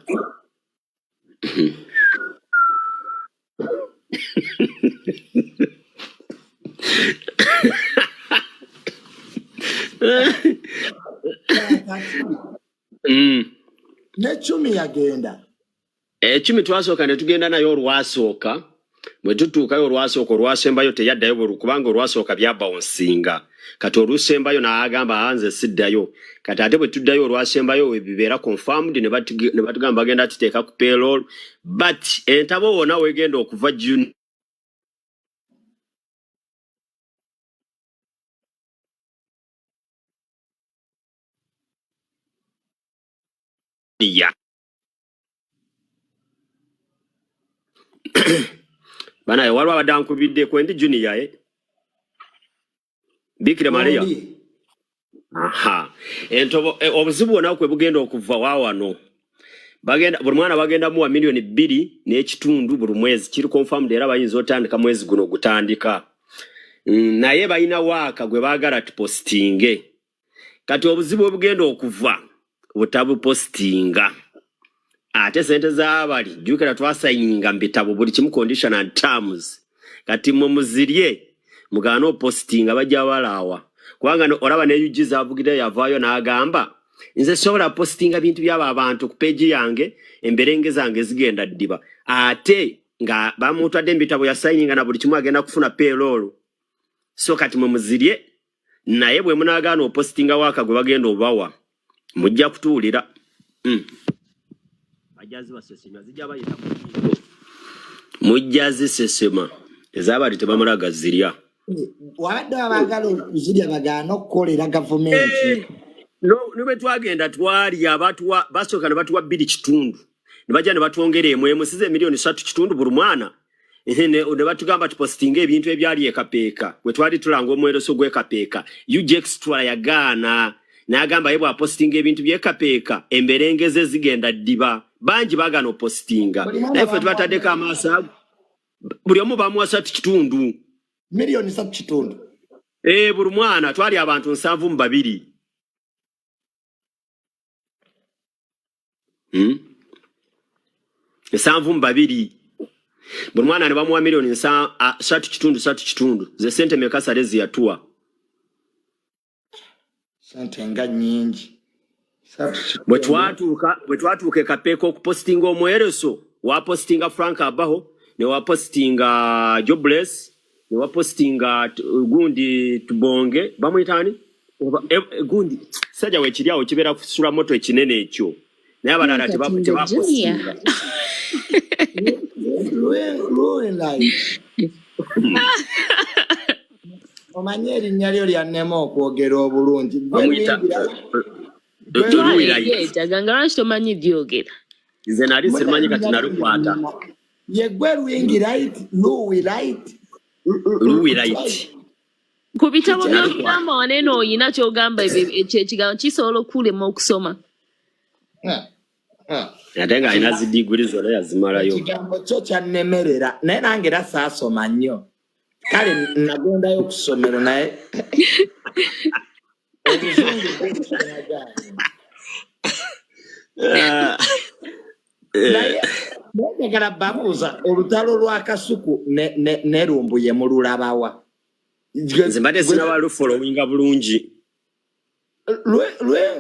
Nechumi yagenda echumi twasooka ne tugenda nayo olwasooka bwe tutuukayo olwasembayo teyaddayo kubanga olwasooka byabawonsinga kati olusembayo n'agamba nze siddayo kati ate bwe tuddayo olwasembayo we bibeera confirmed ne batugamba bagenda tuteeka ku payroll but entabo wona wegenda okuva June bana waliwo abaddankubidde kwendi junior Bikira Maria entobo obuzibu bwonna kwe bugenda okuva waawano bagenda buli mwana bagenda muwa milioni 2 n'ekitundu buli mwezi kiri confirmed era bayinza otandika mwezi guno gutandika naye balina waaka gwe baagala tupostinge kati obuzibu obugenda okuva butabupostinga ate sente z'abali jjukira twasayinga mu bitabo buli kimu condition and terms kati muzirye mugaana opostinga bajja balaawa kubanga olaba ne UG zaavugira yavaayo n'agamba nze sobola postinga bintu by'aba abantu ku peegi yange emberenge zange zigenda ddiba ate nga bamutwadde mu bitabo yasayinga na buli kimu agenda kufuna payroll so kati muzirye naye bwe munaagaana opostinga waaka gwe bagenda obawa mujja kutuulira bajazi basesema zijja bayita mujjazi sesema ezabali tebamulaga zirya wabadde abagala okuzirya bagaana okukolera gavumenti nube twagenda twali abantu basooka ne batuwa 2 kitundu ne bajja ne batwongera emu size milioni 3 kitundu buli mwana ne batugamba tupostinga ebintu ebyali ekapeeka bwe twali tulanga omweroso gw'ekapeeka UG extra yagaana n'agamba ye bwapostinga ebintu by'ekapeeka emberengeze zigenda ddiba bangi baagaana opostinga naye ffe tubataddeko amaaso ago buli omu bamuwa 3 kitundu milioni 3 kitundu buli mwana twali abantu 72 72 buli mwana ne bamuwa milioni 3 kitundu ze sente Mukasa lezi yatuwa sente nga nyingi bwe twatuuka ekapeeka okupostinga omwereso wapostinga Frank abaho ne wapostinga Jobless ne wapostinga gundi tubonge bamuyitani gundi sajja wekiryawo kibeera kusula moto ekinene ekyo naye abalala tebapostinga omanye erinnya lyo lyannema okwogera obulungi tomanyi byogera nze nali simanyi kati nalukwata ye gwe Louis right ku bitabo by'okugamba wanene oyina kyogamba ekigambo kisobola okulema okusoma ate nga alina zidiguri zonna yazimalayo ekigambo kyo kyannemerera naye nange era saasoma nnyo kale nagendayo ku ssomero naye obuzungu njagala babuuza olutalo lwa Kasuku ne Lumbu ye mululabawa nze mbadde sinabalufolowinga bulungi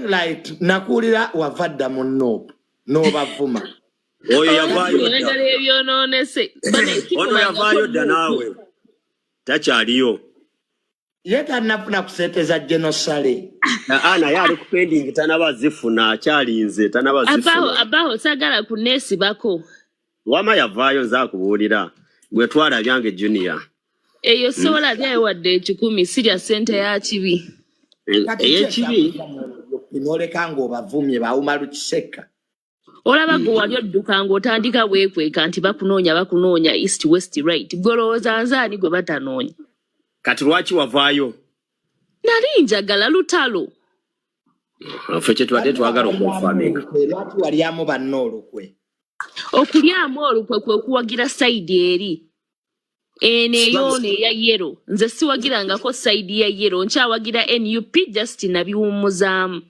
right nakuulira wavadda mu Nuupu n'obavuma oyo yavaayo ono yavaayo dda naawe takyaliyo ye tannafuna kuseeteza genosale naye ali ku pending tanabazifuna akyalinze tanabazifuna abaho sagala kuneesibako wama yavaayo nzaakubuulira gwe twala byange junior eyo sobola byayo wadde 10 sirya sente ya kibi ey'ekibi n'oleka ng'obavumye bawuma lukiseka olaba gwe wali odduka ng'otandika weekweka nti bakunoonya east west right gwe olowooza nzaani gwe batanoonya kati lwaki wavaayo nali njagala lutalo ffe kye tubadde twagala okunfaminga lwaki walyamu banna olukwe okulyamu olukwe kwe kuwagira sayidi eri eno eyo neya yero nze siwagirangako sayidi ya yero nkyawagira NUP just nabiwummuzaamu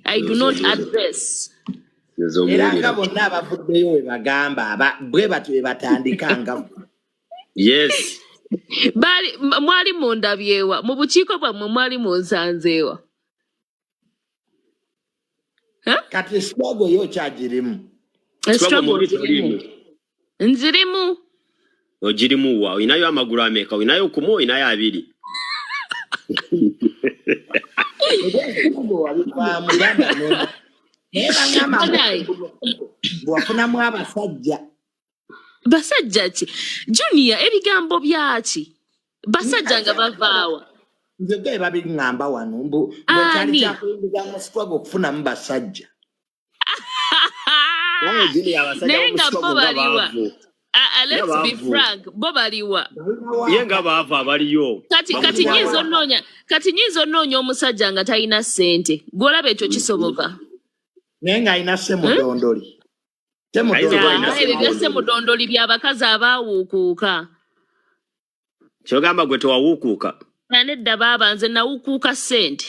I do not address era nga bonna abavuddeyo we bagamba bwe batwe batandikanga yes mwali mundabyewa mu bukiiko bwammwe mwali munsanzeewa kati struggle yo kyagirimu nzirimu ogirimu wa oyinayo amagulu ameka oyinayo kumu oyinayo 2 bwafunamu abasajja basajja ki junior ebigambo byaki basajja nga bavaawa nze gwe babiŋŋamba wano bwekyali kyakuyingiza mu struggle okufunamu basajja naye nga bo baliwa let's be frank bo baliwa ye nga baava abaliyo kati nyinza onnoonya omusajja nga talina ssente gwolaba ekyo kisoboka naye ng'alina ssemudondoli ebyo bya ssemudondoli by'abakazi abaawuukuuka Kyogamba gwe tewawukuuka. Nedda baba nze nawukuuka ssente.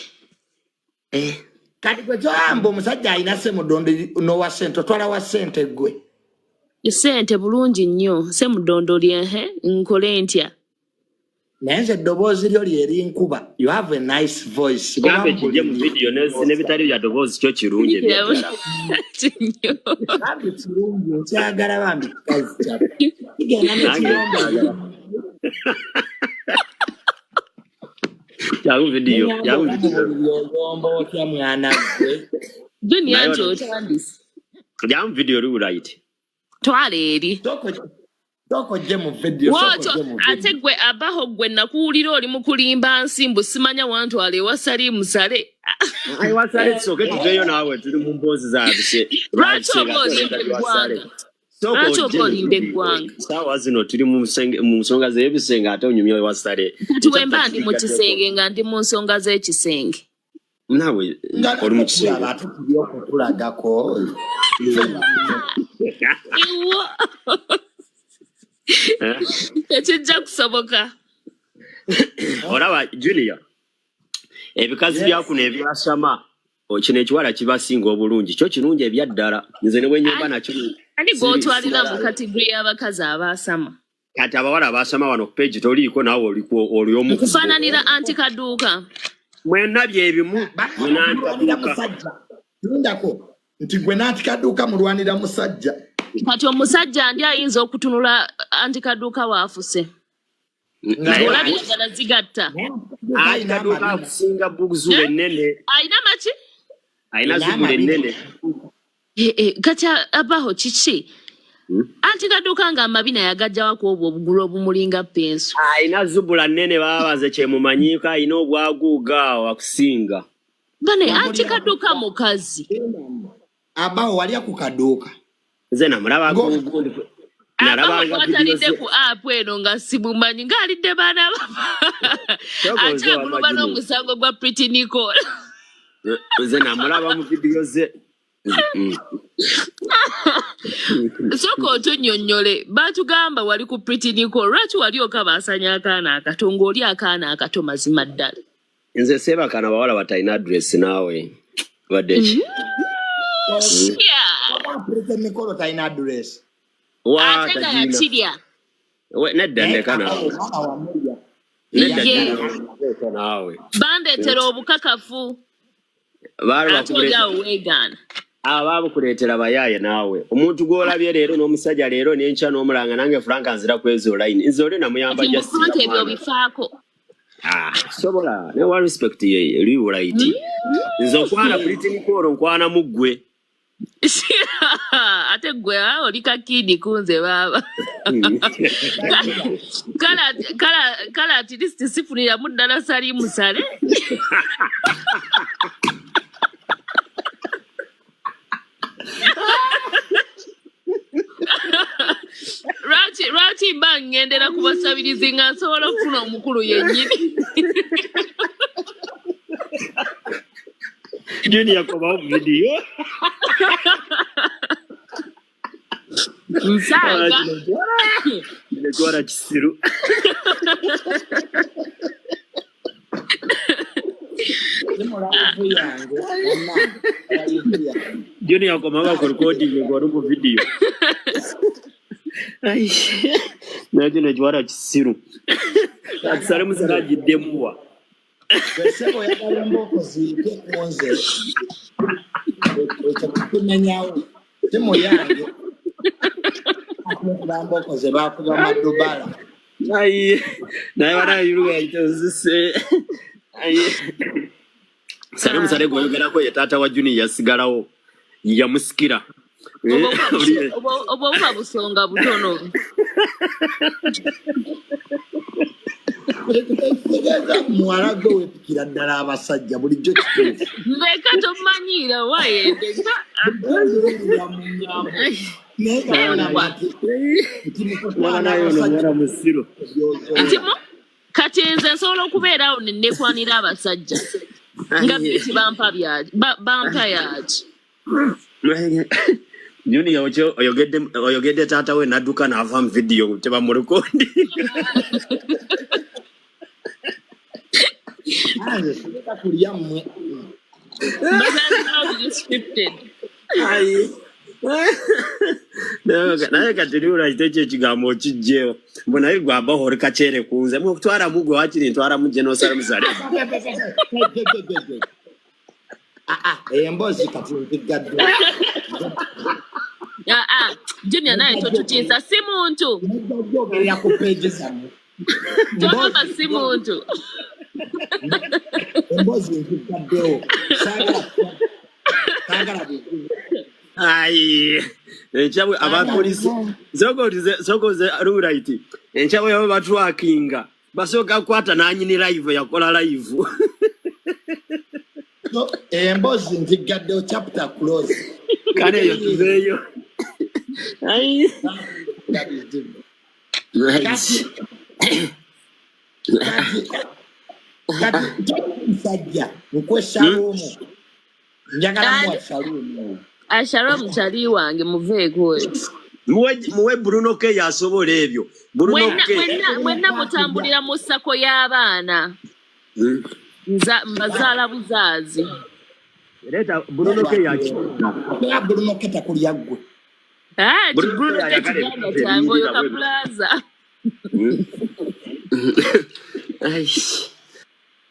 Kati gwe kyogamba omusajja alina Ssemudondo n'owa ssente otwala wa ssente gwe. Ssente bulungi nnyo Ssemudondo nkole ntya. Naye nze eddoboozi lyo lyeri nkuba. You have a nice voice. Gambe kijje mu video n'ebitali bya ddoboozi kyo kirungi eby'eddala. Bambi kirungi nkyagala bambi kikazi kyabwe. Kigenda nekiyomba. Jangu video. Yomba otya mwana gwe. Dunia nti otandise. Jangu video ri right. Twala eri. Toko je mu video. Wacho ate gwe abaho gwe nakuwulira oli mu kulimba nsimbu simanya wantu ale wasali musale. Ai wasale soke tuveyo nawe tuli mu mbozi zabise. Lwaki oba olimba eggwanga? Sawa zino tuli mu nsonga z'ebisenge ate onyumya wasale. Kati wemba ndi mu kisenge nga ndi mu nsonga z'ekisenge. Nawe oli mu kisenge. Abantu by'okutulagako. Tekijja kusoboka. Olaba Junior. Ebikazi byakuno ebyasama kino ekiwala kibasinga obulungi kyo kirungi ebyaddala nze ne bwenyumba nakyo ani gwotwalira mu kategori y'abakazi abaasama kati abawala abaasama wano ku page toliiko naawe oli omu kufaananira antikaduuka mwenna byebimu Tundako nti gwe n'antikaduuka mulwanira musajja kati omusajja ndi ayinza okutunula antikaduuka waafuse olabiragala zigatta antikaduuka akusinga buguzula ennene ayina maki ayina zibula ennene kati abaho kiki antikaduuka nga amabina yagajjawaku obwo obugulu obumulinga penso ayina zubula nnene babaze kyemumanyiiko ayina obwaguugaawo akusinga bane antikaduuka mukazi abaho walya ku kaduuka nze namulabako watalidde ku app eno nga simumanyi ng'alidde baana ate aguluba n'omusango gwa Pretty Nicole nze namulaba mu vidiyo ze sooka otunnyonnyole baatugamba wali ku Pretty Nicole lwaki wali okabaasanya akaana akato ng'oli akaana akato mazima ddala nze seebakana bawala batalina adresi naawe badde ki Pretty Nicole talina address ate nga yakirya nedda ndeka naawe bandeetera obukakafu ate olyawo weegaana abaabukuleetera bayaaye naawe omuntu gw'olabye leero n'omusajja leero n'enkya n'omulanga nange Frank nzira ku ezo line nze oli namuyamba Frank ebyo bifaako sobola ne wa respect ye eri right nze okwana Pretty Nicole nkwana mu ggwe ate gwe oli kakidi kunze baba kala at least sifunira muddala sali musale Lwaki mba ngendera kubasabirizi nga nsobola okufuna omukulu yennyini Junior komawo video nsanga netwala kisiru Junior komawo ku recording ngoro mu video ai naje netwala kisiru atsare musaraji demuwa Sebo ya mboko zike konze ekukumenyawo temo yange mboko ze bakuba madubala ai naye wana yuruga itozise ai sare musare goyogera ko yatata wa Junior yasigalawo yamusikira obo busonga butono mwarago wepikira ddala abasajja bulijjo kituufu mbeka tomanyira wayendeka ntimo kati nze nsobola okubeerawo nenekwanira abasajja nga biti bampa yaki Junior oyogedde tata we naduka n'ava mu video teba mu rekondi. Kulya mmwe. But that's how it is scripted. Ayi. Naye kati uraite kye kigambo kijjeo. Mbona igwa bahori kachere kunze. Mu kutwara mugwe wakiri ntwara mu genosara muzale. Embozi kati ntigadde. Junior naye totukiisa si muntu. Ya ku page zamu. Togamba si muntu. Embozi ntigaddewo. Sagala Ayi. Enchabwe abapolisi. Zogoze right. Enchabwe yabo batwakinga. Basoka kwata nanyini live yakola live. So embozi ntigaddewo chapter close. Kane yo tuveyo. Ayi. That is different. Nice. Kati sajja nkwe shalumu. Njagala mu shalumu. Asharom chali wange muveeko oyo. Muwe Bruno ke yasobola ebyo. Bruno ke. Mwenna mutambulira mu ssako y'abaana. Mbazaala buzaazi. Leta Bruno ke yaki. Ya Bruno ke takulya gwe. Bruno ke kiganda kyange oyo kapulaza.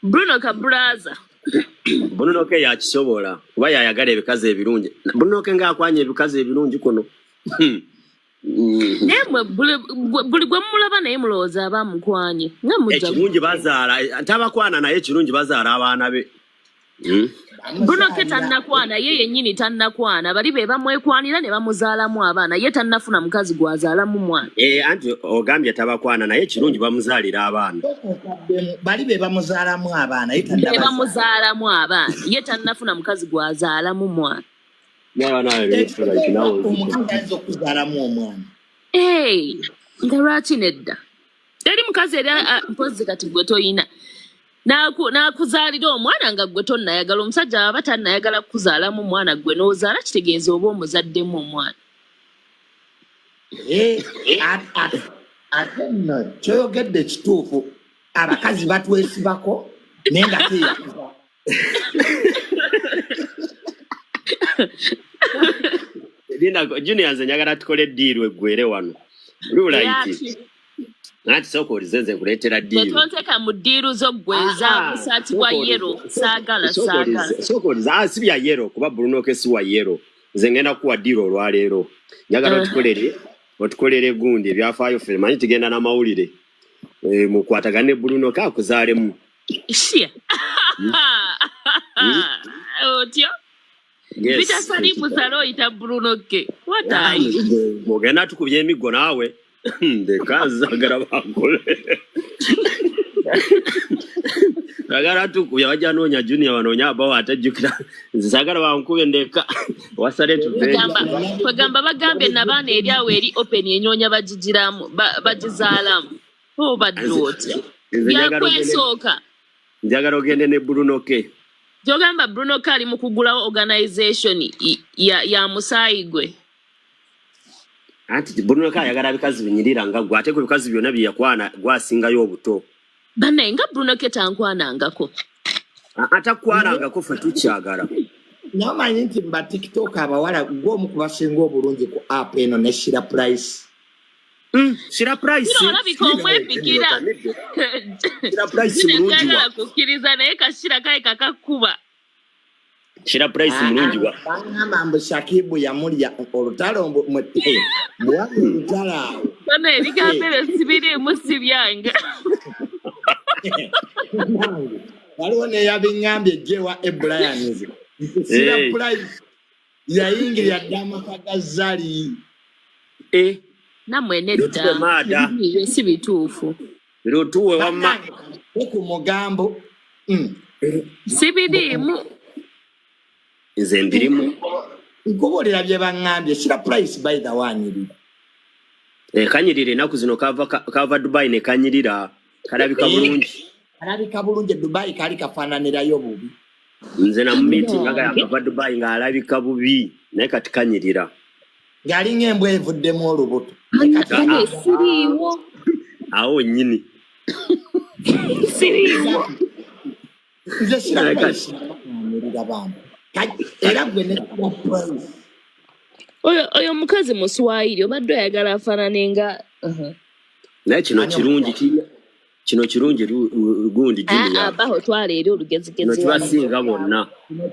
Bruno kapulaza. Bruno ke yakisobola. Kuba yayagala ebikazi ebirungi. Bruno ke ngaakwanya ebikazi ebirungi kono. Nemwe buli gwe mulaba naye mulowooza abamukwanye. Nga mujja. Ekirungi bazaala. Tabakwana naye ekirungi bazaala abaana be. Bruno ke tannakwana ye yennyini tannakwana bali be bamwekwanira ne bamuzaalamu abaana ye tannafuna mukazi gwazaalamu mwana. Anti ogambye tabakwana naye ekirungi bamuzaalira abaana. Bali be bamuzaalamu abaana ye tannafuna mukazi gwazaalamu mwana. Omukazi ayinza okuzaalamu omwana. Nga lwaki nedda? Eri mukazi era mpozi kati gwe toyina. Nakuzaalira omwana nga gwe tonnayagala omusajja aba tannayagala kukuzaalamu omwana gwe n'ozaala kitegeeza oba omuzaddemu omwana. Ate nno kyoyogedde kituufu abakazi batwesibako naye nga teyakuza. Junior nze njagala tukole ddiiru eggwere wano. Lulaiti. Nanti sokolize nze kuleetera ddiiru. Tetonteeka mu ddiiru zo ggwe eza musaati gwa yero saagala. Sokolize si bya yero kuba Bruno ke si wa yero. Nze ngenda kuwa ddiiru olwaleero. Njagala otukolere gundi ebyafaayo ffe manyi tugenda n'amawulire. Mukwatagane Bruno ke akuzaalemu. Shia. Otyo. Bita sali musalo ita Bruno ke. What are you? Mogenda tukubye emiggo naawe. Ndekazaagala bakole. Agala tukubye bajja noonya Junior banoonya abawo atajjukira. Nzisagala bankube ndeka. Wasale tuve. Bagamba bagambe nabaana eri awo eri open enyoonya bagigiramu bagizaalamu. Badde otya. Byakwesooka. Njagala ogende ne Bruno ke. Jogamba Bruno ke ali mu kugulawo organization ya musaayi gwe. Anti Bruno ke ayagala bikazi binyirira nga gwe ate ku bikazi byonna bye yakwana gwasingayo obuto. Banne nga Bruno ke tankwanangako. Atakwanangako ffe tukyagala. Namanyi nti mba TikTok abawala gw'omu kubasinga obulungi ku app eno ne Shira Price. Shira Price. Olabika omwepikira. Shira Price mulungi wa. Kukkiriza naye Kashira kaye kakakuba. Shira Price mulungi wa. Bangamba mbu Shakibu yamulya olutalo olutalo. Bana ebigambo sibiriimu si byange. Waliwo neyabiŋŋambye ejjewa Ebrayanizi. Shira Price yayingirira dda amaka ga Zali. Namwe nedda. Si bituufu. Birutuwe wamma. Ku mugambo. Sibiriimu. Nze mbirimu. Nkubuulira bye baŋŋambye Shira Price by the one. Kanyirira ennaku zino kava Dubai ne kanyirira. Kalabika bulungi. Kalabika bulungi Dubai kali kafaananirayo bubi. Nze na meeting aga yakava Dubai ng'alabika bubi naye kati kanyirira. Gali ngembwe evuddemu olubuto. Ane siriwo. Awo nyini. Siriwo. Nze siramerera bantu. Era gwe ne price. Oyo mukazi muswahili obadde oyagala afaananenga. Naye kino kirungi gundi Junior. Baho twaleero olugezigezi. Tubasinga bonna.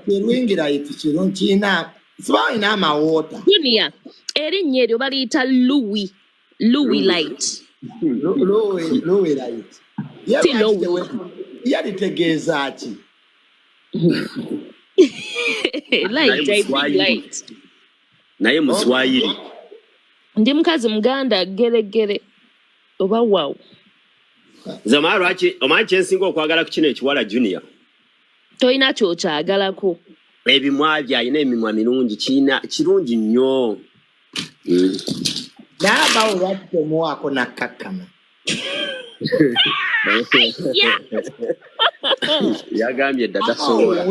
Kirwingira iti kirungi kina. Sibawo ina amawota. Junior, erinnya eryo baliyita Louis Light. Louis Light. Yalitegeeza ki? Light. Naye muswahili. Ndi mukazi muganda geregere. Oba wow. Zama lwaki omanyi kyensinga okwagala ku kino ekiwala Junior. Toyina kyokyagalako. Ebimwa byalina emimwa mirungi kirungi nnyo. Naabawo lwaki temuwaako nakkakkana. Yagambye dda tasobola.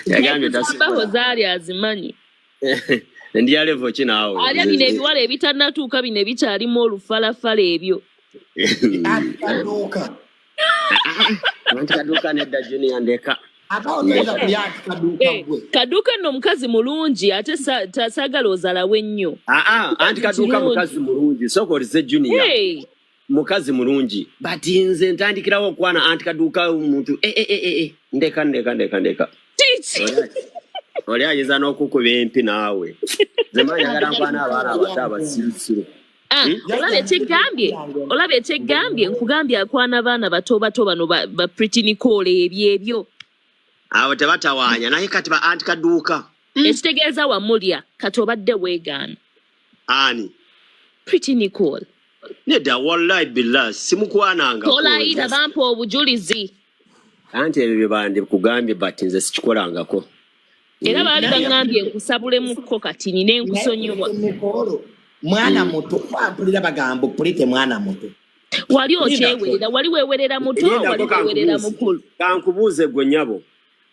Yagambye tasobola. Baho zaali azimanyi. Ndi ya level ki naawe? Alya bino ebiwala ebitannatuuka bino ebikyalimu olufalafala ebyo. Kaduuka. Kaduuka nedda Junior ndeka. Kaduuka nno mukazi mulungi ate saagala ozalawe nnyo. Anti Kaduuka mukazi mulungi sooka olize Junior. Mukazi mulungi bati nze ntandikirawo okwana anti Kaduuka omuntu ndeka. Oli ayinza n'okukuba empi naawe. Nze manyagala nkwana abaana abato abasirusiru. Olaba ekyegambye nkugambye akwana abaana bato bano ba Pretty Nicole ebyo. Awo tebatawaanya naye kati ba anti Kaduuka. Ekitegeeza wamulya kati obadde weegaana. Ani? Pretty Nicole. Nedda wallahi billah simukwananga. Tolayira bampa obujulizi. Anti ebyo bye bandikugambye bati nze sikikolangako. Era baali bangambye nkusabulemu kati nina enkusonyiwa. Mwana muto kwampulira bagambo pulite mwana muto. Wali okyewerera wali weewerera muto wali weewerera mukulu. Kankubuuze gwe Nyabo.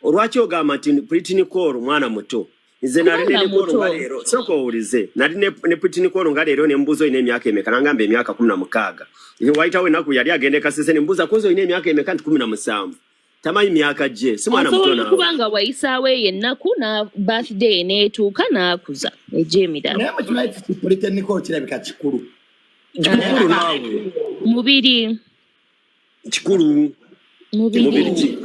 Olwaki ogamba nti Pretty Nicole mwana muto? Nze nali ne Nicole nga leero soko owulize nali ne Pretty Nicole nga leero ne mbuzo ine emyaka emeka nangamba emyaka 16. Waitawo enaku yali agende kasese ne mbuza kozo ine emyaka emeka 17. Tamanyi myaka je si mwana muto nawe. Kubanga wayisaawe yennaku na birthday neetuuka n'akuza ejemira. Naye mukimaiti Pretty Nicole kirabika kikulu. Kikulu naawe. Mubiri. Kikulu. Mubiri.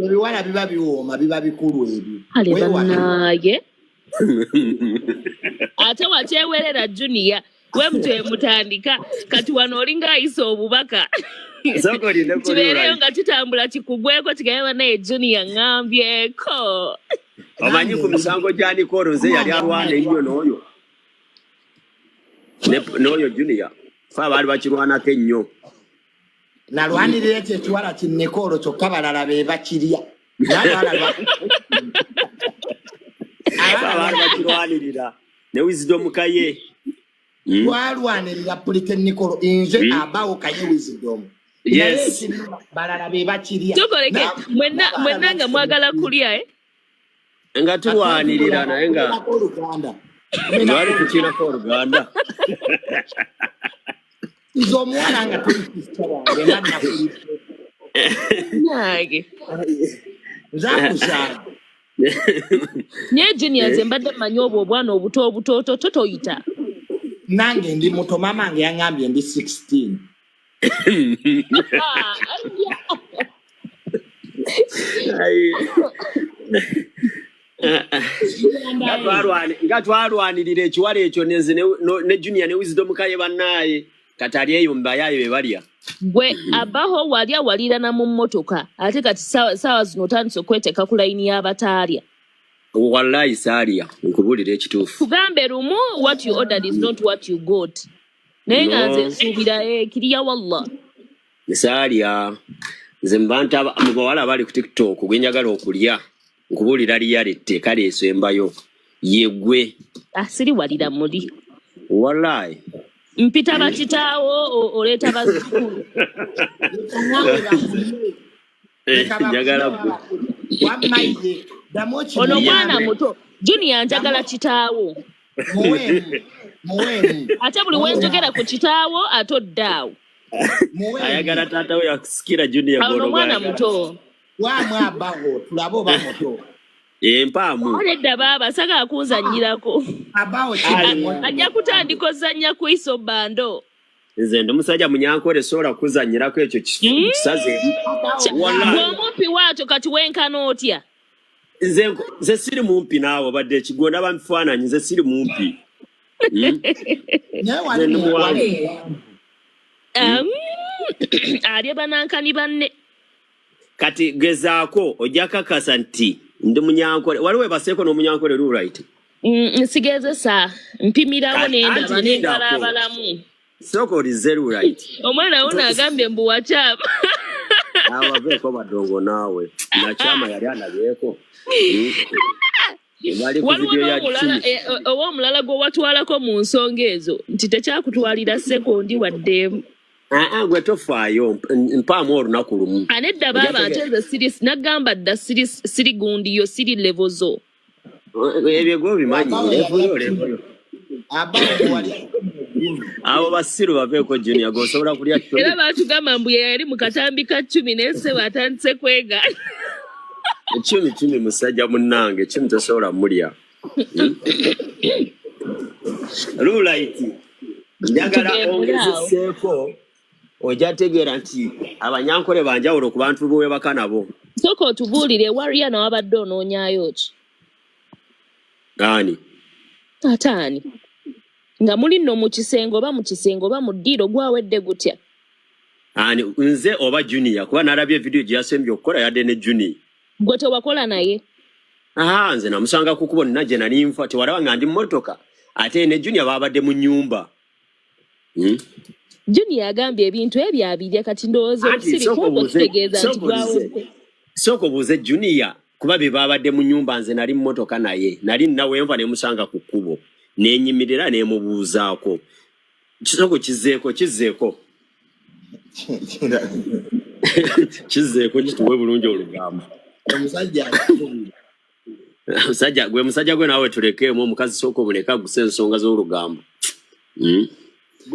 Ebiwala biba biwooma biba bikulu ebyo. Alebanaye. Ate wakyewerera Junior we mutwe mutandika kati wano olinga ayisa obubaka. Kibeereyo nga kitambula kikugweko kigamba naye Junior ngambyeko. Omanyi ku misango gya Nicole nze yali alwana ennyo n'oyo. N'oyo Junior. Fa baali bakirwanako ennyo. Nalwanirira ekyo ekiwala ki Nicole kyokka balala be bakirya. Abaali bakirwanirira. Ne Wisdom Kaye. Twalwanirira Pretty Nicole nze abawo Kaye Wisdom. Yes. Balala be bakirya. Tukoleke mwenna nga mwagala kulya nga tulwanirira naye nga twali kukina ko Uganda. Izo mwana nga tulikista wange nana kulite. Nage. Zakusha. Nye Junior zembadde manyo obwana obuto totoyita. Nange ndi muto mama nge yangambye ndi 16. Nga twalwanirira ekiwala ekyo neze ne Junior ne Wisdom Kaye bannaye kati ali eyo mbayaye be balya. Gwe abaho walira na mu mmotoka ate kati sawa zino otandise okweteka ku layini y'abataalya. Wallahi saalya nkubulira ekituufu. Kugambe lumu what you ordered is not what you got. Naye nga nze nsuubira kiriya wallah. Saalya nze mbanta mu bawala bali ku TikTok gwe njagala okulya nkubulira reality kale esembayo yegwe. Asiri walira muli. Wallahi. Mpita bakitaawo oleeta bazzukulu. Njagala Damochi ono mwana muto Junior njagala kitaawo muwemu ate buli wenjogera ku kitaawo atoddaawo ayagala taata we yakusikira Junior ono goro mwana muto wamu abaho tulabo bamuto empaamu nedda baaba saga akuzanyirako abaho ajja kutandika ozannya ku iso bando nze ndi musajja munyankole sobola kuzanyirako ekyo kisaze omumpi waakyo kati wenkana otya nze siri mumpi naawe badde ekigonda bamifaananyi nze siri mumpi alye banankani banne kati gezaako ojja kakasa nti ndi munyankole waliwo ebaseeko n'omunyankole right nsigezesa mpimirawo nendaba nengala abalamu sooka olize right omwana wo naagambye mbu wakyama abaveeko badongo naawe nakyama yali anabyeko waliwo n'omulala oba omulala gwe watwalako mu nsonga ezo nti tekyakutwalira sekondi waddeemu gwe tofaayo mpaamu olunaku lumu anedda baaba ate nze nagamba dda siri gundiyo siri levo zo ebyo gwe obimanyi levoyo abo basiru baveeko Junior gosobola kulya era baatugamba mbu yali mu katambi ka 10 n'essebo atandise kwegaana 10 musajja munnange 10 tosobola mulya right njagala ongezeseeko ojja tegeera nti abanyankole banjawulo ku bantu bwe baka nabo sooka otubuulire Warrior nawabadde onoonyaayo ki ani ataani nga muli nno mu kisengo oba mu ddiiro gwawedde gutya ani nze oba Junior kuba nalabye video gye yasembye okukola yadde ne Junior gwe tewakola naye nze namusanga ku kubo nina gye nali nfa tewalaba nga ndi mmotoka ate ne Junior baabadde mu nnyumba Junior agambye ebintu ebyo abirya kati ndowooza siri kumbe kitegeeza nti gwawedde sooka obuuze Junior kuba be baabadde mu nnyumba nze nali mmotoka naye nali nnawenva ne musanga ku kkubo nenyimirira nemubuuzaako kisoko kizeeko kituwe bulungi olugamba musajja gwe naawe tulekeemu omukazi sooka obuleka gusa ensonga z'olugamba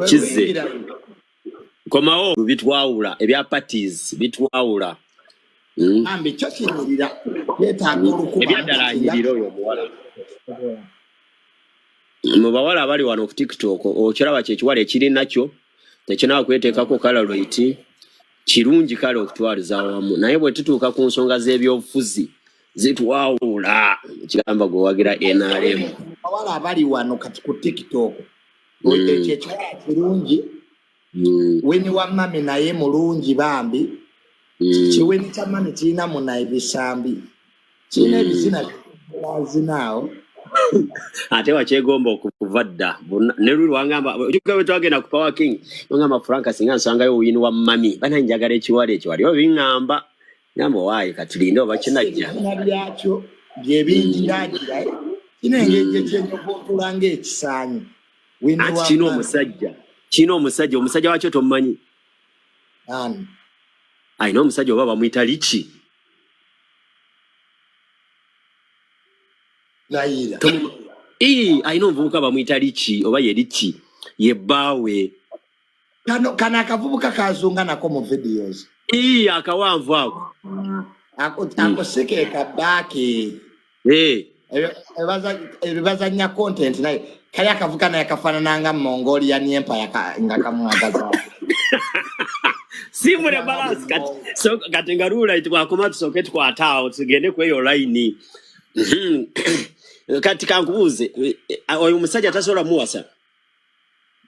kize komawo bitwawula ebya parties bitwawula ebyaddalanyirira oyo omuwala mu bawala abali wano ku TikTok okiraba kyekiwala ekiri nakyo tekinawa kweteekako kalaloiti kirungi kale okutwaliza wamu naye bwe tutuuka ku nsonga z'ebyobufuzi zitwawula kigamba gwe wagira NRM abawala abali wano kati ku TikTok ekyekiwala kirungi weni wa mami naye mulungi bambi kiweni kyamani kirina muna ebisambi kirina ebizina zinaawo ate wakyegomba okuva dda ne luli wangamba ojugawe twagenda ku Power King ngamba Franka singa nsangayo oyini wa mami bana njagala ekiwala ekyo wali obiŋŋamba ngamba waayi katulinde oba kinajja byakyo byebinjiragira kinengeje kyenyokotulanga ekisaanyi ati kino omusajja wakyo tomumanyi ayina omusajja oba bamuyita Lichi Naira ayina omuvubuka bamuyita Lichi oba ye Lichi ye bbaawe kana akavubuka kazunga nako mu videos akawanvu ako seke kabaki ebazanya content naye kali akavuka naye kafanananga Mongolian Empire nga kamwagaza simule balance kati ngarula itwakoma tusoke twatao tugende kweyo line kati kankubuze oyo musajja tasola muwasa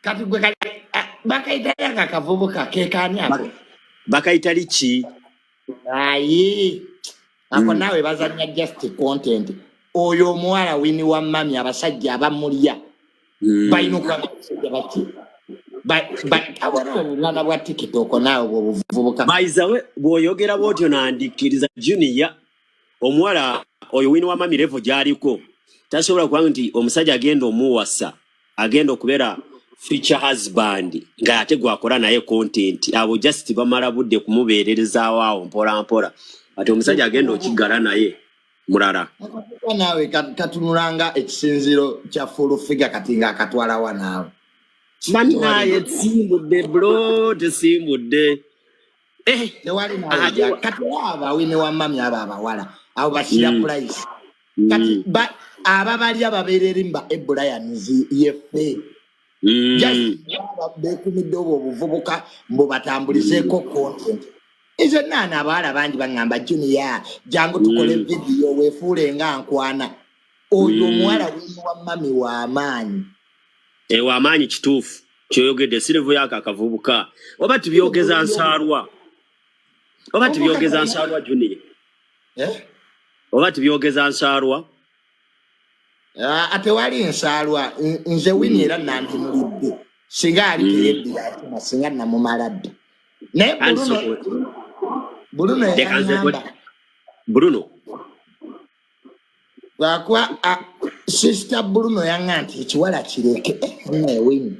kati gwe bakaita yanga kavubuka kekani ako bakaita Lichi ayi ako nawe bazanya just content oyo omuwala wini wa mami abasajja abamulya bayinuka abona obungana bwa TikTok naawe bwobuvubuka baizawe bwoyogera bwotyo nandikiriza Junior omuwala oyo wini wa mami level gyaliko tasobola kuba nti omusajja agenda omuwasa agenda okubeera future husband nga ate gwakola naye content abo just bamala budde kumubeerereza awo mpola ate omusajja agenda okiggala naye Mulala. Nawe katunulanga ekisinziro kya full figure katinga akatwala wanaawe. Mannaye tsimudde bro tsimudde. Tewali nawe katwala wine wa mami abawala abo bashira price. Kati aba bali ababeerera mba Brian's yefe. Just bekumidde obuvubuka mbo batambulizeko content. Izo nana abawala bangi bangamba Junior jangu tukole video wefuule nga nkwana. Oyo muwala wino wa mami wa amaanyi. Wa amaanyi kituufu. Kyoyogedde sirevu yako akavubuka. Oba tubyogeza nsaalwa. Oba tubyogeza nsaalwa Junior. Oba tubyogeza nsaalwa. Ate wali nsaalwa nze wini era nandimulidde. Singa ali teyeddira singa namumaladde. Ne Bruno yangamba. Bruno. Wakwa sister Bruno yanganti ekiwala kireke ne wini.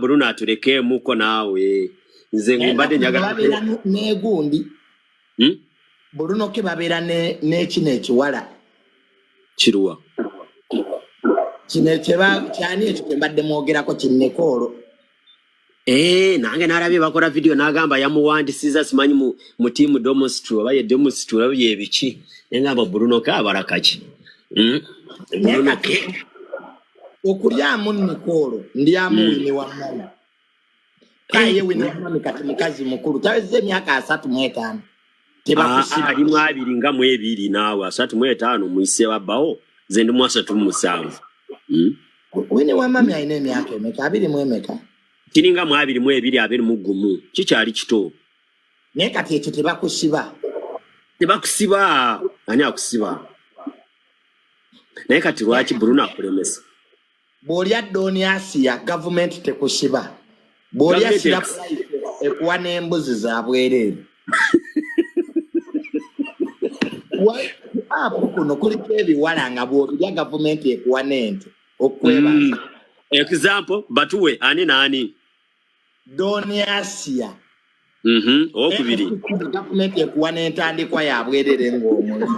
Bruno atuleke muko naawe. Nze ngumbadde njagala ne gundi. Bruno ke babeera ne kino ekiwala. Kiruwa. Kino kyani ekyo kye mbadde mwogerako kinnekoolo. Nange narabye bakola video nagamba yamuwandisiza simanyi mu team domostro abaye domostro abaye biki ngamba Bruno ka barakaki Bruno ke okulyamu Nicolo ndyamu wini wa mama kaye wini wa mama kati mukazi mukulu taweze myaka 35 tebakusiba ali mu 2 nga mu 2 naawe 35 muise babawo ze ndi mu 37 wini wa mama aine myaka emeka 2 kininga mu 2 mu gumu kikyali kito ne kati ekyo tebakusiba ani akusiba naye kati lwaki Bruno akulemesa bw'olya Doniasia government tekusiba bw'olya sira ekuwa n'embuzi za bwereere apo kuno kuliko ebiwala nga bw'olya government ekuwa n'ente okwebaza example batuwe ani nani Doniasia okubiri government ekuwa n'entandikwa ya bwereere ng'omuntu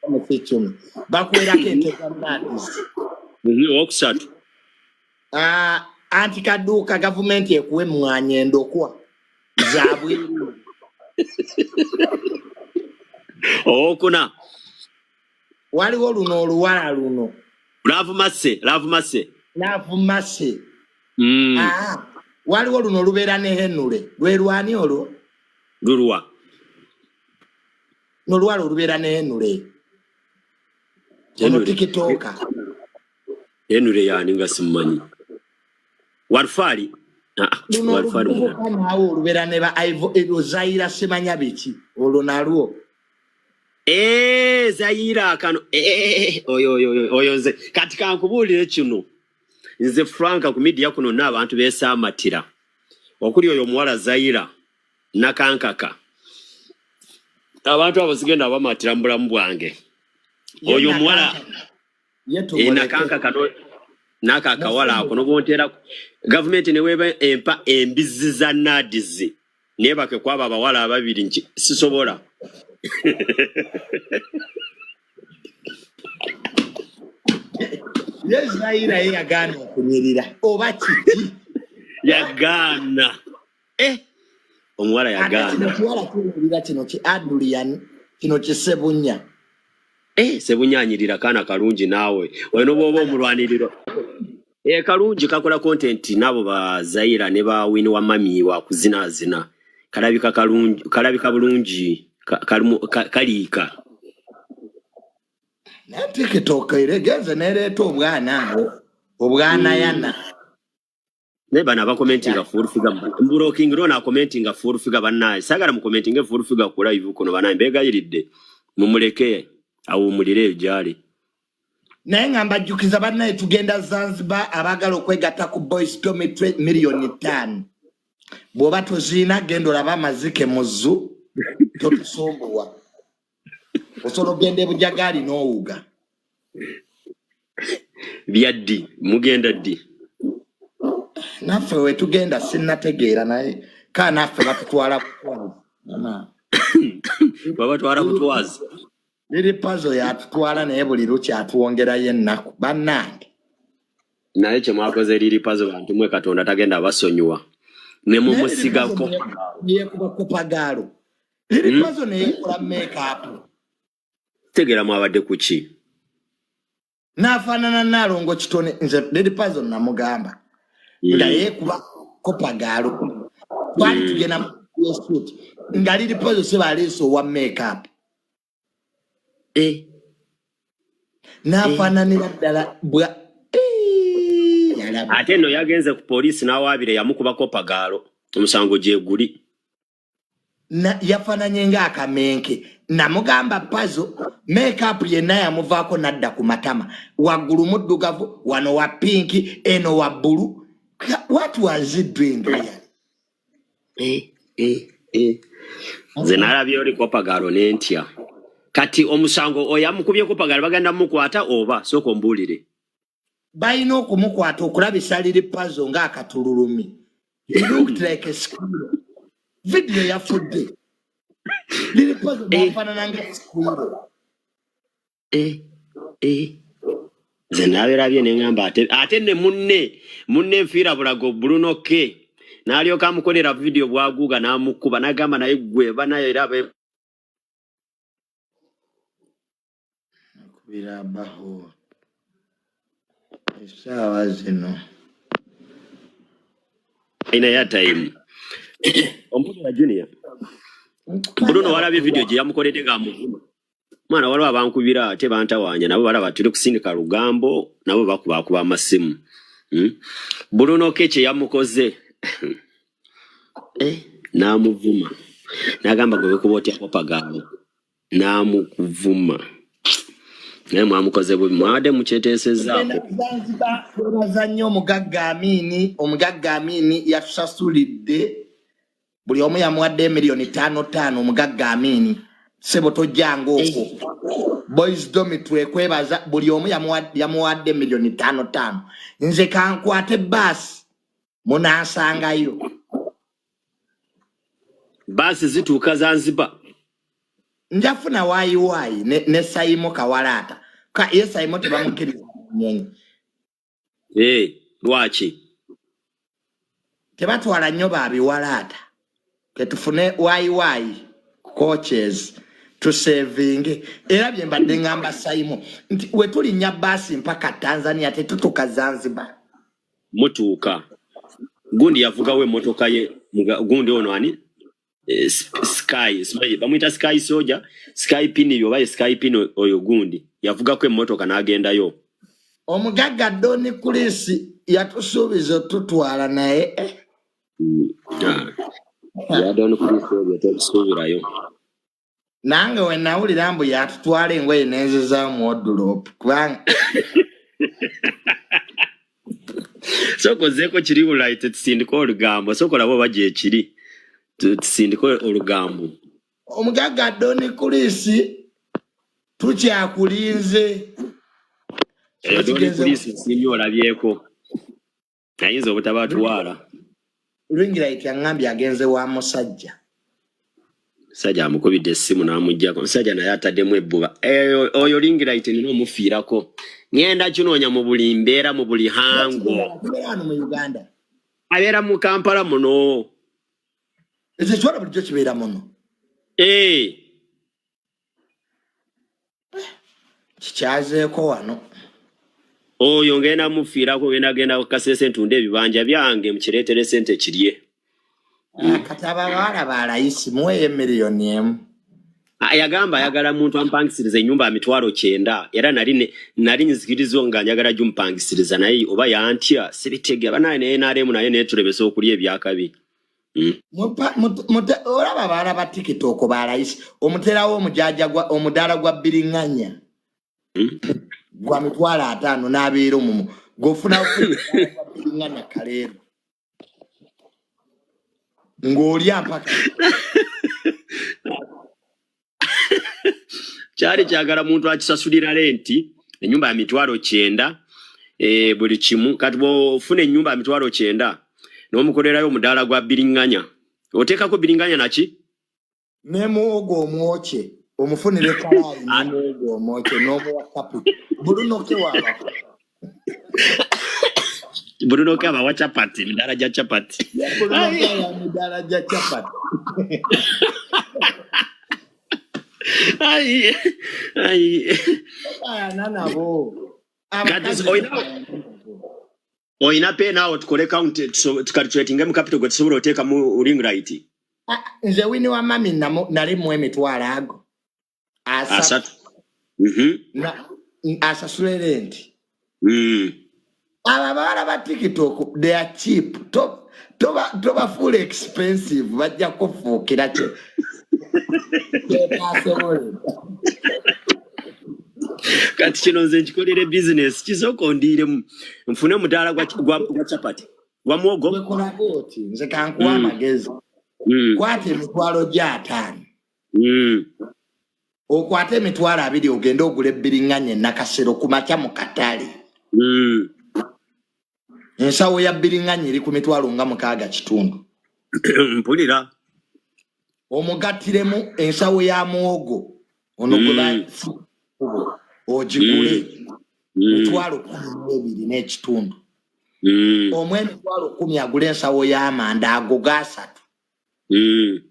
omukichumi bakwerako ente za madisi okusatu antikaduuka government ekuwe mwanya endokwa za bwereere okuna waliwo luno oluwala luno Lavumase waliwo luno lubeera ne Henule lwerwani olwo lulwa nolwala olubeera ne Henule ono tikitoka Henule yani nga simanyi Warfari nawo olubeera ne ba Ivo Zaira semanya biki olwo nalwo Zaira kano oyo nze kati kankubuulire kino nze Franka ku media kuno n'abantu beesaamatira okuli oyo muwala Zaira nakankaka abantu abo sigenda bamatira mu bulamu bwange oyo muwala nakankaka nakakawala ako nobontera government ne weba empa embizi za nadizi nebake kwaba abawala ababiri nki sisobola Zaira yagana okunyirira oba kiki yagana omuwala yagana kiwala kino ki Adrian kino kisebunya sebunyanyirira kana kalungi naawe wano boba omulwaniriro kalungi kakola content nabo ba Zaira ne ba wini wa mami wa kuzinazina kalabika bulungi kalika na TikTok iregeze nereto obwana yana neba na ba commenting full figure mburo king rona commenting full figure banaye sagala mu commenting full figure ku live kuno banaye mbega yiridde mumuleke awu mulire jali naye ngamba jukiza banaye tugenda Zanzibar abagalo kwegatta ku boys dormitory million 5 bwoba tozina gendo laba mazike muzu totusombuwa osolo gende bujagali n'owuga byaddi mugenda ddi naffe we tugenda sinnategeera naye ka naffe batutwala baba twala butwazi liri puzzle yatutwala naye buli lukya atuwongerayo ennaku bannange naye kye mwakoze liri puzzle bantu mwe Katonda tagenda basonyiwa ne mumusigako yekuba kopagaalo liri puzzle neyekola make up tegera mwabadde kuki n'afaanana Nalongo Kitone nze liri puzzle namugamba nga yekuba kopagaalo twali tugenda mu suit nga liri puzzle sebaleeso wa make up n'afaananira ddala bwa ate no yagenze ku poliisi n'awaabire yamukubako pagaalo omusango gye guli yafaananye ng'akamenke namugamba puzzle make up yenna yamuvaako nadda ku matama waggulu muddugavu wano wa pinki eno wa bbulu what was it doing really? nze nalabye oliko pagaalo n'entya kati omusango oyamukubyeko pagaalo bagenda mukwata oba sooka ombuulire balina okumukwata okulabisa liri puzzle ng'akatululumi he looked like a squirrel video yafudde liri puzzle bafaanana nga squirrel nze naberabye neŋŋamba ate ne munne nfiira bulago bulunoke n'alyoka amukolera video bwaguuga n'amukuba n'agamba naye gwe banayo era birabaho essaawa zino ina ya time ompulira junior Bruno walabye video gye yamukoledde ng'amuvuma mwana waliwo abankubira ate bantawaanya nabo balaba tuli kusindika lugambo nabo bakuba amasimu Bruno kye yamukoze n'amuvuma n'agamba gwe kuba otyako pagaalo n'amukuvuma naye mwamukoze bubi mwade mukyeteesezaako twebaza nnyo omugagga Amini yatusasulidde buli omu yamuwadde $5,000 omugagga Amini sebo tojjanga okwo boys domi twekwebaza buli omu yamuwadde $5,000 nze kankwate baasi munansangayo baasi zituuka Zanzibar njafuna wayi ne Saimo Kawalata ye Saimo tebamukiriza nyenyi lwaki tebatwala nnyo babiwalaata ketufune wayi coaches to saving era bye mbadde ngamba Saimo nti we tulinnya baasi mpaka Tanzania tetutuka Zanzibar mutuuka gundi yavugawo emmotoka ye gundi ono ani Sky bamwita Sky Soja Sky Pin yobaye Sky Pin oyo gundi yavugako emmotoka n'agendayo omugagga Doni Kulisi yatusuubiza tutwala naye ya Doni Kulisi oyo tusuubirayo nange we nawulira mbu yatutwala engoye n'enzeza mu wardrobe kubanga sokozeeko kiri bulaite tusindika olugambo sokola bo bajje ekiri tusindika olugambo omugagga Doni Kulisi tukyakulinze Doni Kulisi sinyo olabyeko ayinza obutabatwala Ringlight yangambye agenze wa musajja sajja amukubidde essimu n'amuggyako musajja naye ataddemu ebbuba oyo Ringlight nina omufiirako ngenda kinoonya mu buli mbeera mu buli hango mu Uganda abeera mu Kampala muno ekyo kiwala bulijjo kibeera muno kikyazeeko wano oyo ngenda mufiirako genda kukasese ntunde ebibanja byange mukireetere sente kirye kati abawala balayisi muweeyo $1,000,000 yagamba ayagala muntu ampangisiriza ennyumba $9,000 era nali nzikirizo nga njagala jumpangisiriza naye oba yantya sibitege abanaye naye NRM naye netulebesa okulya ebyakabi olaba abaala ba TikTok balayisi omuterawo omudaala gwa bbiringanya gwa $5,000 n'abeera omumu gofuna bbiringanya kaleero ng'olya mpaka kyali kyagala muntu akisasulira lenti ennyumba ya $9,000 buli kimu kati bw'ofuna ennyumba ya $9,000 n'omukolerayo omudaala gwa bbiringanya oteekako bbiringanya naki ne muwogo omwokye Omufunire kalayi n'omuogo omwoke n'omuwa kapu. Bruno ke waba. Bruno ke abawa chapati, midala ja chapati. Bruno ke ya midala ja chapati. Ai. Nanabo. Oina pe nawo tukole count tukalitwetinga mu capital go tusobora oteka mu ring right. Nze wini wa mami nali mu emitwalo ago. Asatu. Asasurerenti. Ababala ba TikTok, they are cheap. Toba full expensive. Bajja kufuukira kye. Kati kino nze nkikolere business kisoko ndire mfune mudala gwa chapati. Gwa mwogo. Wekola goti. Nze kankuwa amagezi. Kwate emitwalo gya 5. Okwate emitwalo 2 ogende ogule bbiriŋŋanye nakasero ku makya mu katale. Ensawo ya bbiriŋŋanye eri ku mitwalo nga 6 kitundu. Mpulira. Omugattiremu ensawo ya muwogo. Ono gwe ogigule. Mitwalo 12 n'ekitundu. Emitwalo 10 agule ensawo y'amanda ago ga 3.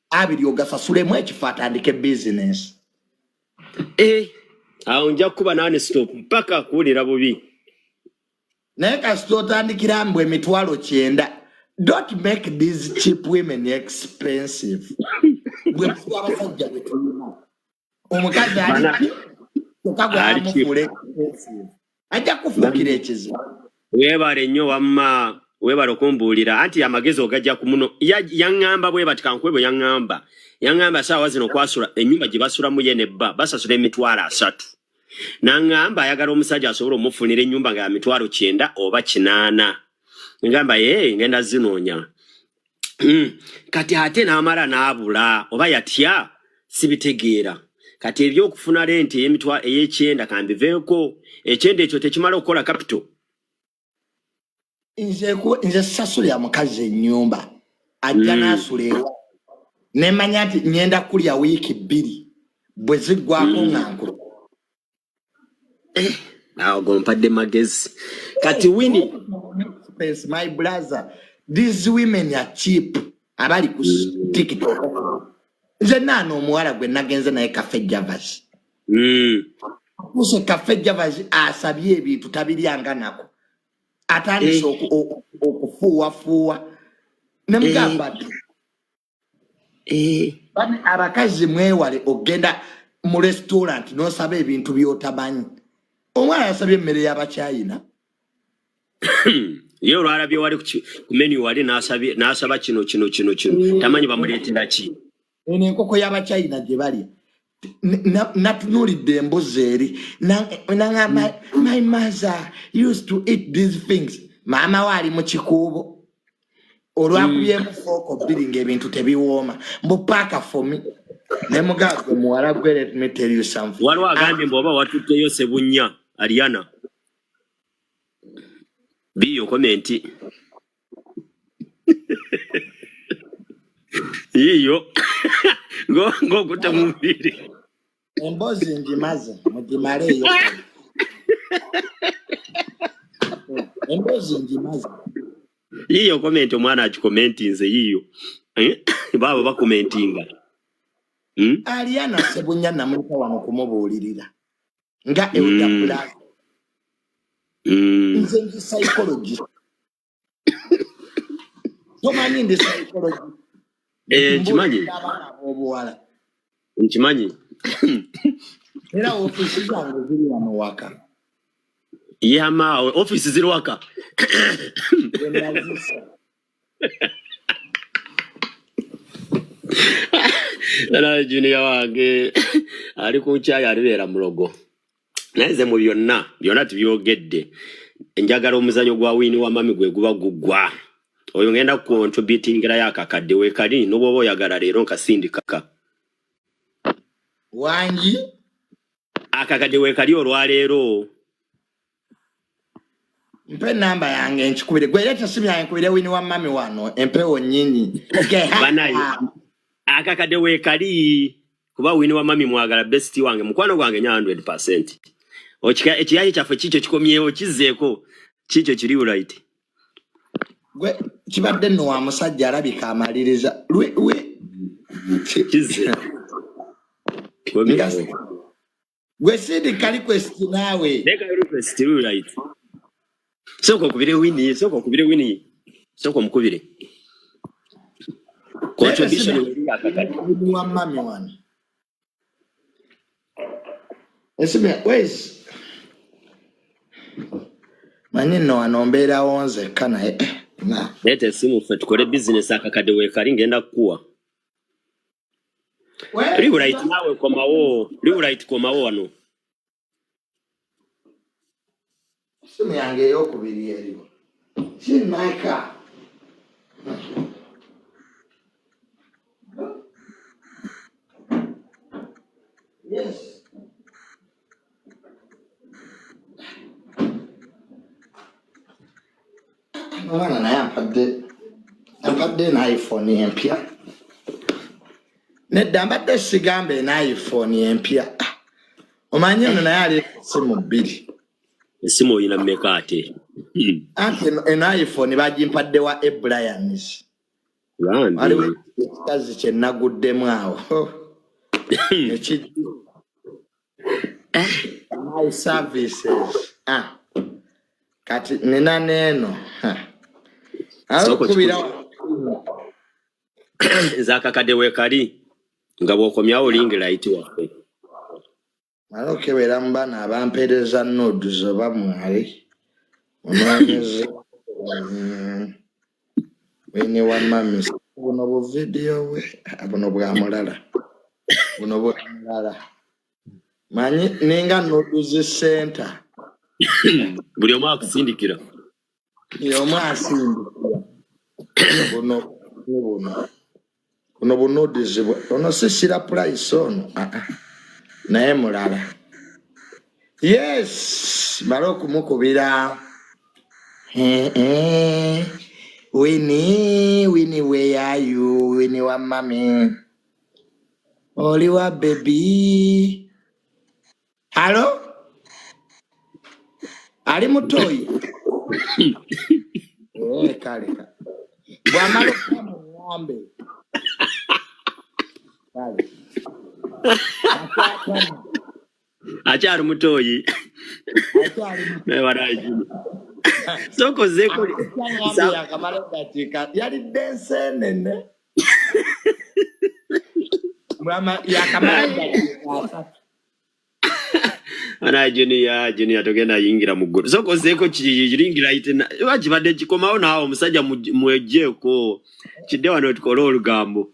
Abiri ogasasulemu ekifo atandike business. Awo nja kuba nane stop mpaka kuwulira bubi. Naye kasita otandikira mbwe emitwalo 9. Don't make these cheap women expensive. Bwe mfuwa abasajja bwe tulina. Omukazi ali okagwa mufule expensive. Ajja kufuukira ekizibu. Webale nnyo wamma. Webale okumbuulira anti amagezi ogajja ku muno yaŋŋamba bwe bati kankwebo yaŋŋamba saawa zino kwasula ennyumba gye basulamu ye nebba basasula emitwalo 3 n'aŋŋamba ayagala omusajja asobola omufunira ennyumba nga ya mitwalo 9 oba 8 ngamba ngenda zinoonya kati ate n'amala n'abula oba yatya sibitegeera kati ebyokufuna lenti ey'ekyenda kambiveeko ekyenda ekyo tekimala okukola capital. Nze sasula ya mukazi ennyumba ajja n'asulewa nemanya nti ngenda kulya wiiki 2 bwe ziggwako ŋŋankula. Awo gompadde magezi kati wini my brother, these women are cheap. Abali ku TikTok nze naana omuwala gwe nagenze naye Cafe Javas. Kuse Cafe Javas asabye ebintu tabiryanga nako. Atandise okufuuwafuuwa ne mugamba ati bani abakazi mwewale ogenda mu restaurant n'osaba ebintu by'otamanyi. Omwana yasabye emmere y'Abachina. Ye olwalabye wali ku menu wali n'asaba kino tamanyi bamuleetera ki. Eno enkoko y'Abachina gye balya. Natunulidde embuzi eri nangamba my mother used to eat these things. Maama wali mu kikuubo olwakubyemu fooko 2 ng'ebintu tebiwooma mbu paaka for me. Ne mugagwe muwala gwe let me tell you something. Waliwo agambye mbu oba watutteyo Sebunya Ariana. Biyo komenti. Yiyo ng'okutta mu mubiri. Embozi ngimaze mugimaleeyo. Embozi ngimaze. Yiyo komenti omwana akikomentinze yiyo. Baabo bakomentinga. Ariana Sebunya namulika wano kumubuulirira. Nga Euda Black. Nze ndi psychologist. Tomanyi ndi psychologist. Nkimanyi. Nkimanyi. Era ofisi zange ziri wano waka. Yama ofisi ziri waka. Era junior wange ali ku chai alibeera mulogo. Naze mu byonna tubyogedde. Enjagala omuzanyo gwa wini wa mami gwe guba guggwa. Oyo ngenda ku contributing era yakakadde we kali n'obobo oyagala leero nkasindikaka. Wangi akakadde we kali olwaleero. Mpe namba yange nkikubire gwe leta simu yange kubire wini wa mami wano empewo nyinyi. Banayi akakadde we kali kuba wini wa mami mwagala best wange mukwano gwange nya 100%. Ochika ekiyaye kyaffe kicho kikomyewo kizeeko kicho kiri right. Gwe kibadde no wa musajja alabika amaliriza we Kize. Gwe sidi kali quest nawe. Deka request right. Soko kubire wini. Soko mukubire. Contribution eri akakati. Wa mami wani. Esime where's manino anombera onze kana na. Lete simu fe tukole business akakade we kali ngenda kuwa. Liu right nawe komawo. Liu right komawo ano. Simu yange yokubiri eriwo. Sinaika. Yes. Mwana na yampade na iPhone empia. Nedambade sigambe na iPhone empia. Omanye no na yali simu bili. Simu ina mekate. Ante na iPhone bagimpadde wa Ibra yanis. Randi. Ali kazi kye naguddemu awo. Echi my services. Kati nina neno. Soko kubira zakakade we kali ngabo komyawo link right wafe. Maloke wera mbana abampereza nodes bamwali. Onwanyeze wene wa mami buno bu video we abono bwa mulala. Buno bwa mulala. Manyi ninga nodes center. Buli omu akusindikira. Yo mwasindikira. Buno nodes ono sisira price ono. Naye mulala. Yes, Baroku mukubira. Winnie, where are you? Winnie wa mami. Oliwa baby. Hello? Ali mutoi. Kale. Bwamalo kama ng'ombe. Kale. Achari mutoyi. Waraji. Soko zeko. Ya kamala katika. Yali dense nene. Mama ya kamala katika. Ana junior togenda yingira muguru. Soko zeko chiringira itena. Wajibade chikomawo nawo musajja mwejeko. Chidewa no tukolo olugambo.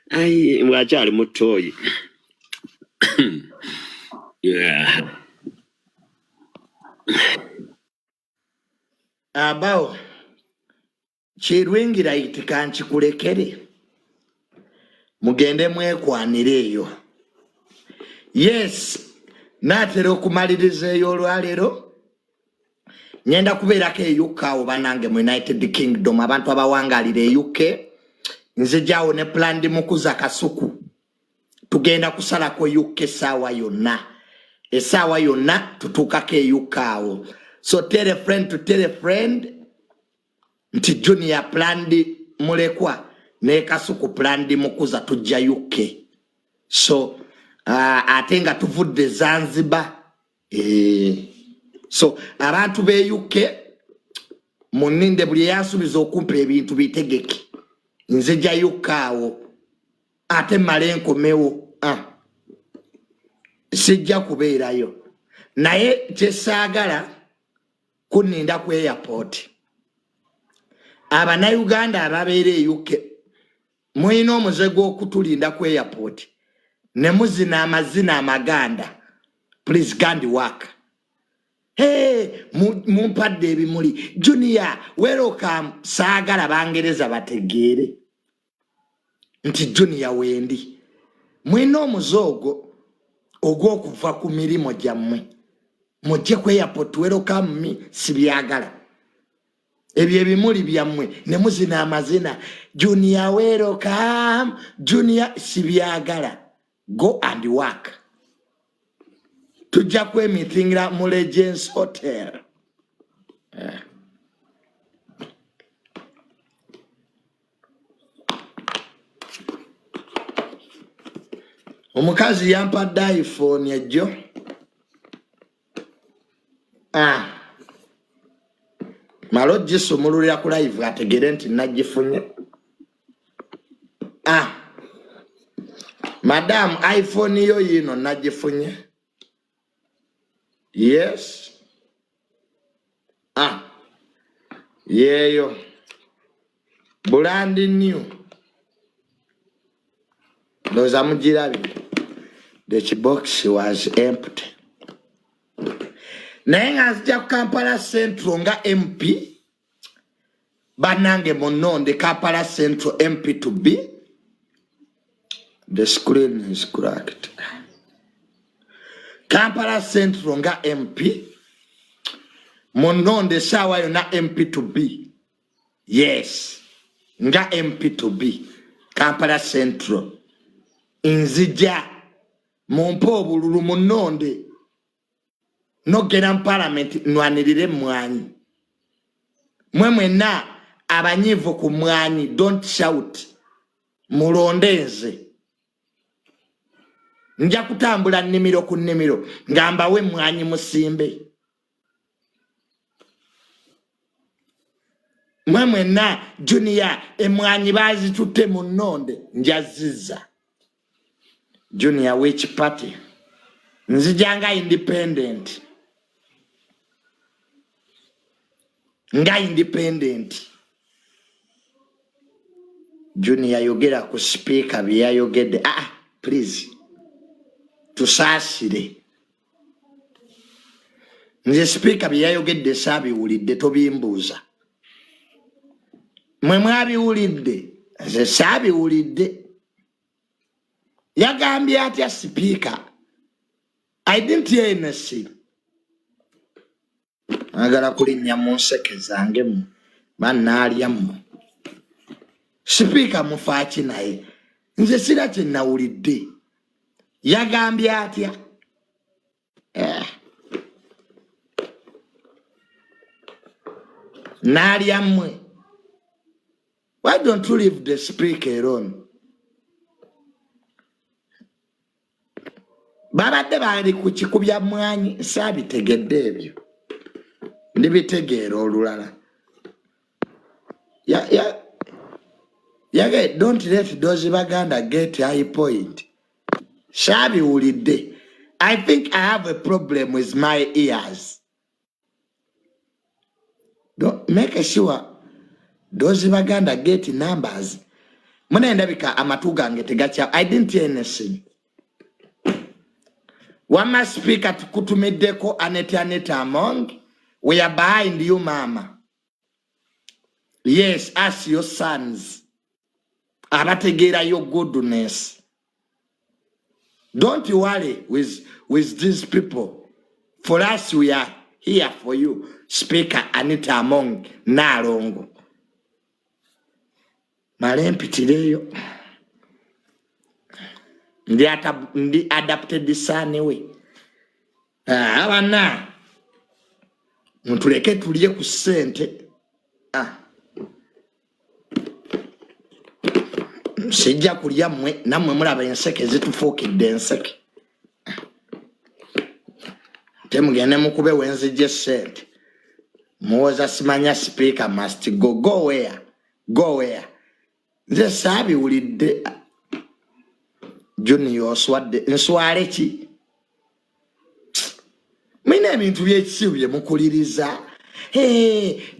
Ai mwachali mutoyi. Yeah. Abao chirwingira itikanchi kulekere mugende mwekwanire. Yes, natero kumalirize yo lwalero nyenda kuberako yuka obanange mu United Kingdom abantu abawangalire UK nze jawo ne plan ndi mukuza kasuku tugenda kusala ko UK sawa yonna esawa yonna tutukako yukawo. So tell a friend nti junior plandi mulekwa ne kasuku plandi mukuza tujja UK. So atenga tuvudde Zanzibar. So abantu be UK muninde buli yansubiza okumpa ebintu bitegeke nze jja yukawo ate malenko mewo sijja kubeerayo naye kyesaagala kuninda ku airport. Abannayuganda ababeera UK mulina omuze gw'okutulinda ku airport ne muzina amazina amaganda. Please gandi work. Hey, mumpadde ebimuli. Junior, welcome. Saagala bangereza bategeere nti Junior wendi. Mulina omuzogo ogw'okuva ku mirimo gyammwe. Mujje ku airport welcome me sibyagala. Ebyo ebimuli byammwe ne muzina amazina. Junior welcome. Junior sibyagala. Go and work. Tujja kwemithingira mu Legends Hotel. Omukazi yampadde iPhone ejjo. Malo gisumululira ku live ategere nti nagifunye. Madam, iPhone yo yino nagifunye. Yes. Yeyo. Brand new. Those amujirabi. The box was empty. Nenga zija Kampala Central nga MP. Banange mononde Kampala Central MP to be. The screen is cracked. Kampala Central nga MP. Mononde sawa yona MP to be. Yes. Nga MP to be. Kampala Central. Inzija. Mumpo bululu mononde. No geram parliament nwanirire mwanyi. Mwemwe na abanyivu ku mwanyi. Don't shout. Mulondeze. Nja kutambula nnimiro ku nnimiro. Ngamba we mwanyi musimbe. Mwemwe na Junior emwanyi bazitutte mu nnonde. Njaziza. Junior which party? Nzijanga independent. Nga independent. Junior yogera ku speaker bya yogede. Please. Tusasire. Nze speaker bya yogede sabi ulidde tobimbuza. Mwe mwabi ulidde. Nze sabi ulidde. Yagambye atya speaker. I didn't hear anything. Agala kulinnya mu nseke zange mu. Banaalya mu. Speaker mufaaki naye. Nze sira kye nawulidde. Yagambye atya. Naalya mmwe. Why don't you leave the speaker alone? Babadde bali ku kikubya mwanyi sabitegedde ebyo. Ndibitegeera olulala. Don't let those baganda get high point. Sabi ulide. I think I have a problem with my ears. Don't make sure those baganda get numbers. Munenda bika amatugange tegacha. I didn't hear anything. Wama speaker tukutumideko aneta among. We are behind you, Maama. Yes, as your sons. Abategera your goodness. Don't worry with these people. For us, we are here for you. Speaker Anita Among Narongo. Malempitireyo. Ndi adapted this anyway. Abana. Ntuleke tuliye ku ssente. Sijja kulya mmwe nammwe mulaba enseke zitufuukidde enseke. Temugende mukube wenzijje ssente. Muwoza simanya speaker must go. Go where? Go where? Nze saabiwulidde. Junior oswadde. Nswale ki? Mwine ebintu by'ekisibu bye mukuliriza.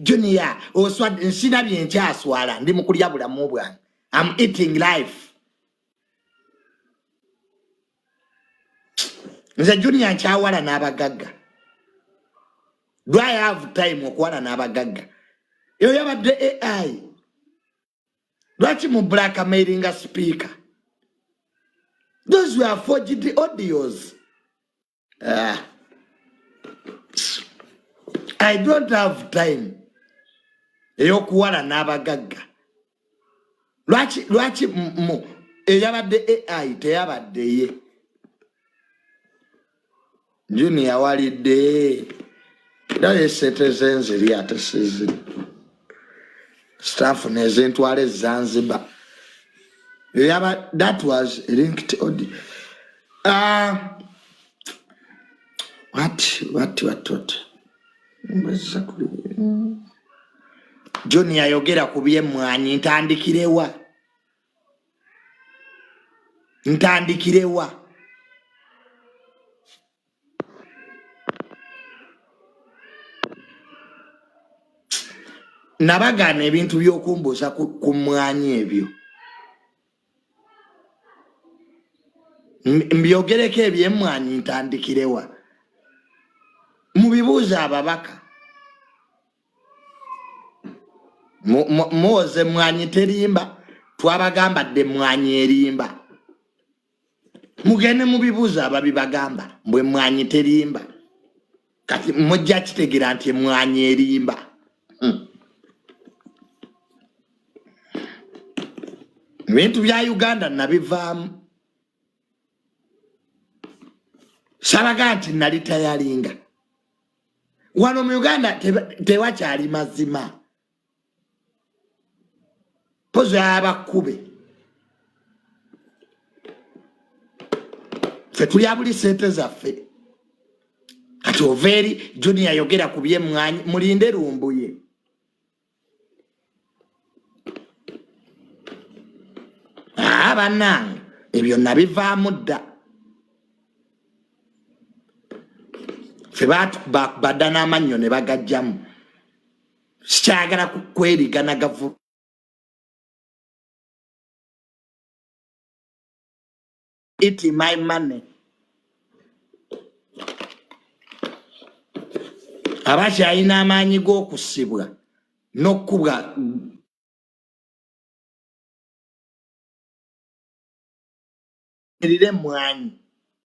Junior oswadde nsina bye nkyaswala ndi mukulya bulamu bwange. I'm eating life. Nze Junior nkyawala n'abagagga. Do I have time okuwala n'abagagga? Eyo yabadde AI. Lwaki mu blackmailinga speaker? Those were forged audios. I don't have time. Eyokuwala n'abagagga. Lwaki eyabadde AI teyabadde ye Junior walidde daye citizens ate sizi staff nezentwale Zanzibar that was linked audio what Junior yogera kubye mwanyi ntandikirewa nabagana ebintu byokumbuza ku mwanyi ebyo mbyogereko ebyemwanyi ntandikirewa mubibuuza ababaka muwoze mwanyi terimba twabagamba dde mwanyi erimba mugende mubibuuza ababibagamba mbwe mwanyi terimba kati mujja kitegera nti mwanyi erimba bintu bya Uganda nabivaamu salaga nti nalitayalinga wano mu Uganda tewakyali mazima pozo abakube fe tuli abuli sente zaffe kati overi Junior yogera kubye mwanyi mulinde lumbuye abananga ebyo nabivaamu dda fe badda n'amannyo ne bagajjamu sikyagala kwerigana gavu it my money abakyalina amaanyi g'okusibwa n'okkubwa erire mwanyi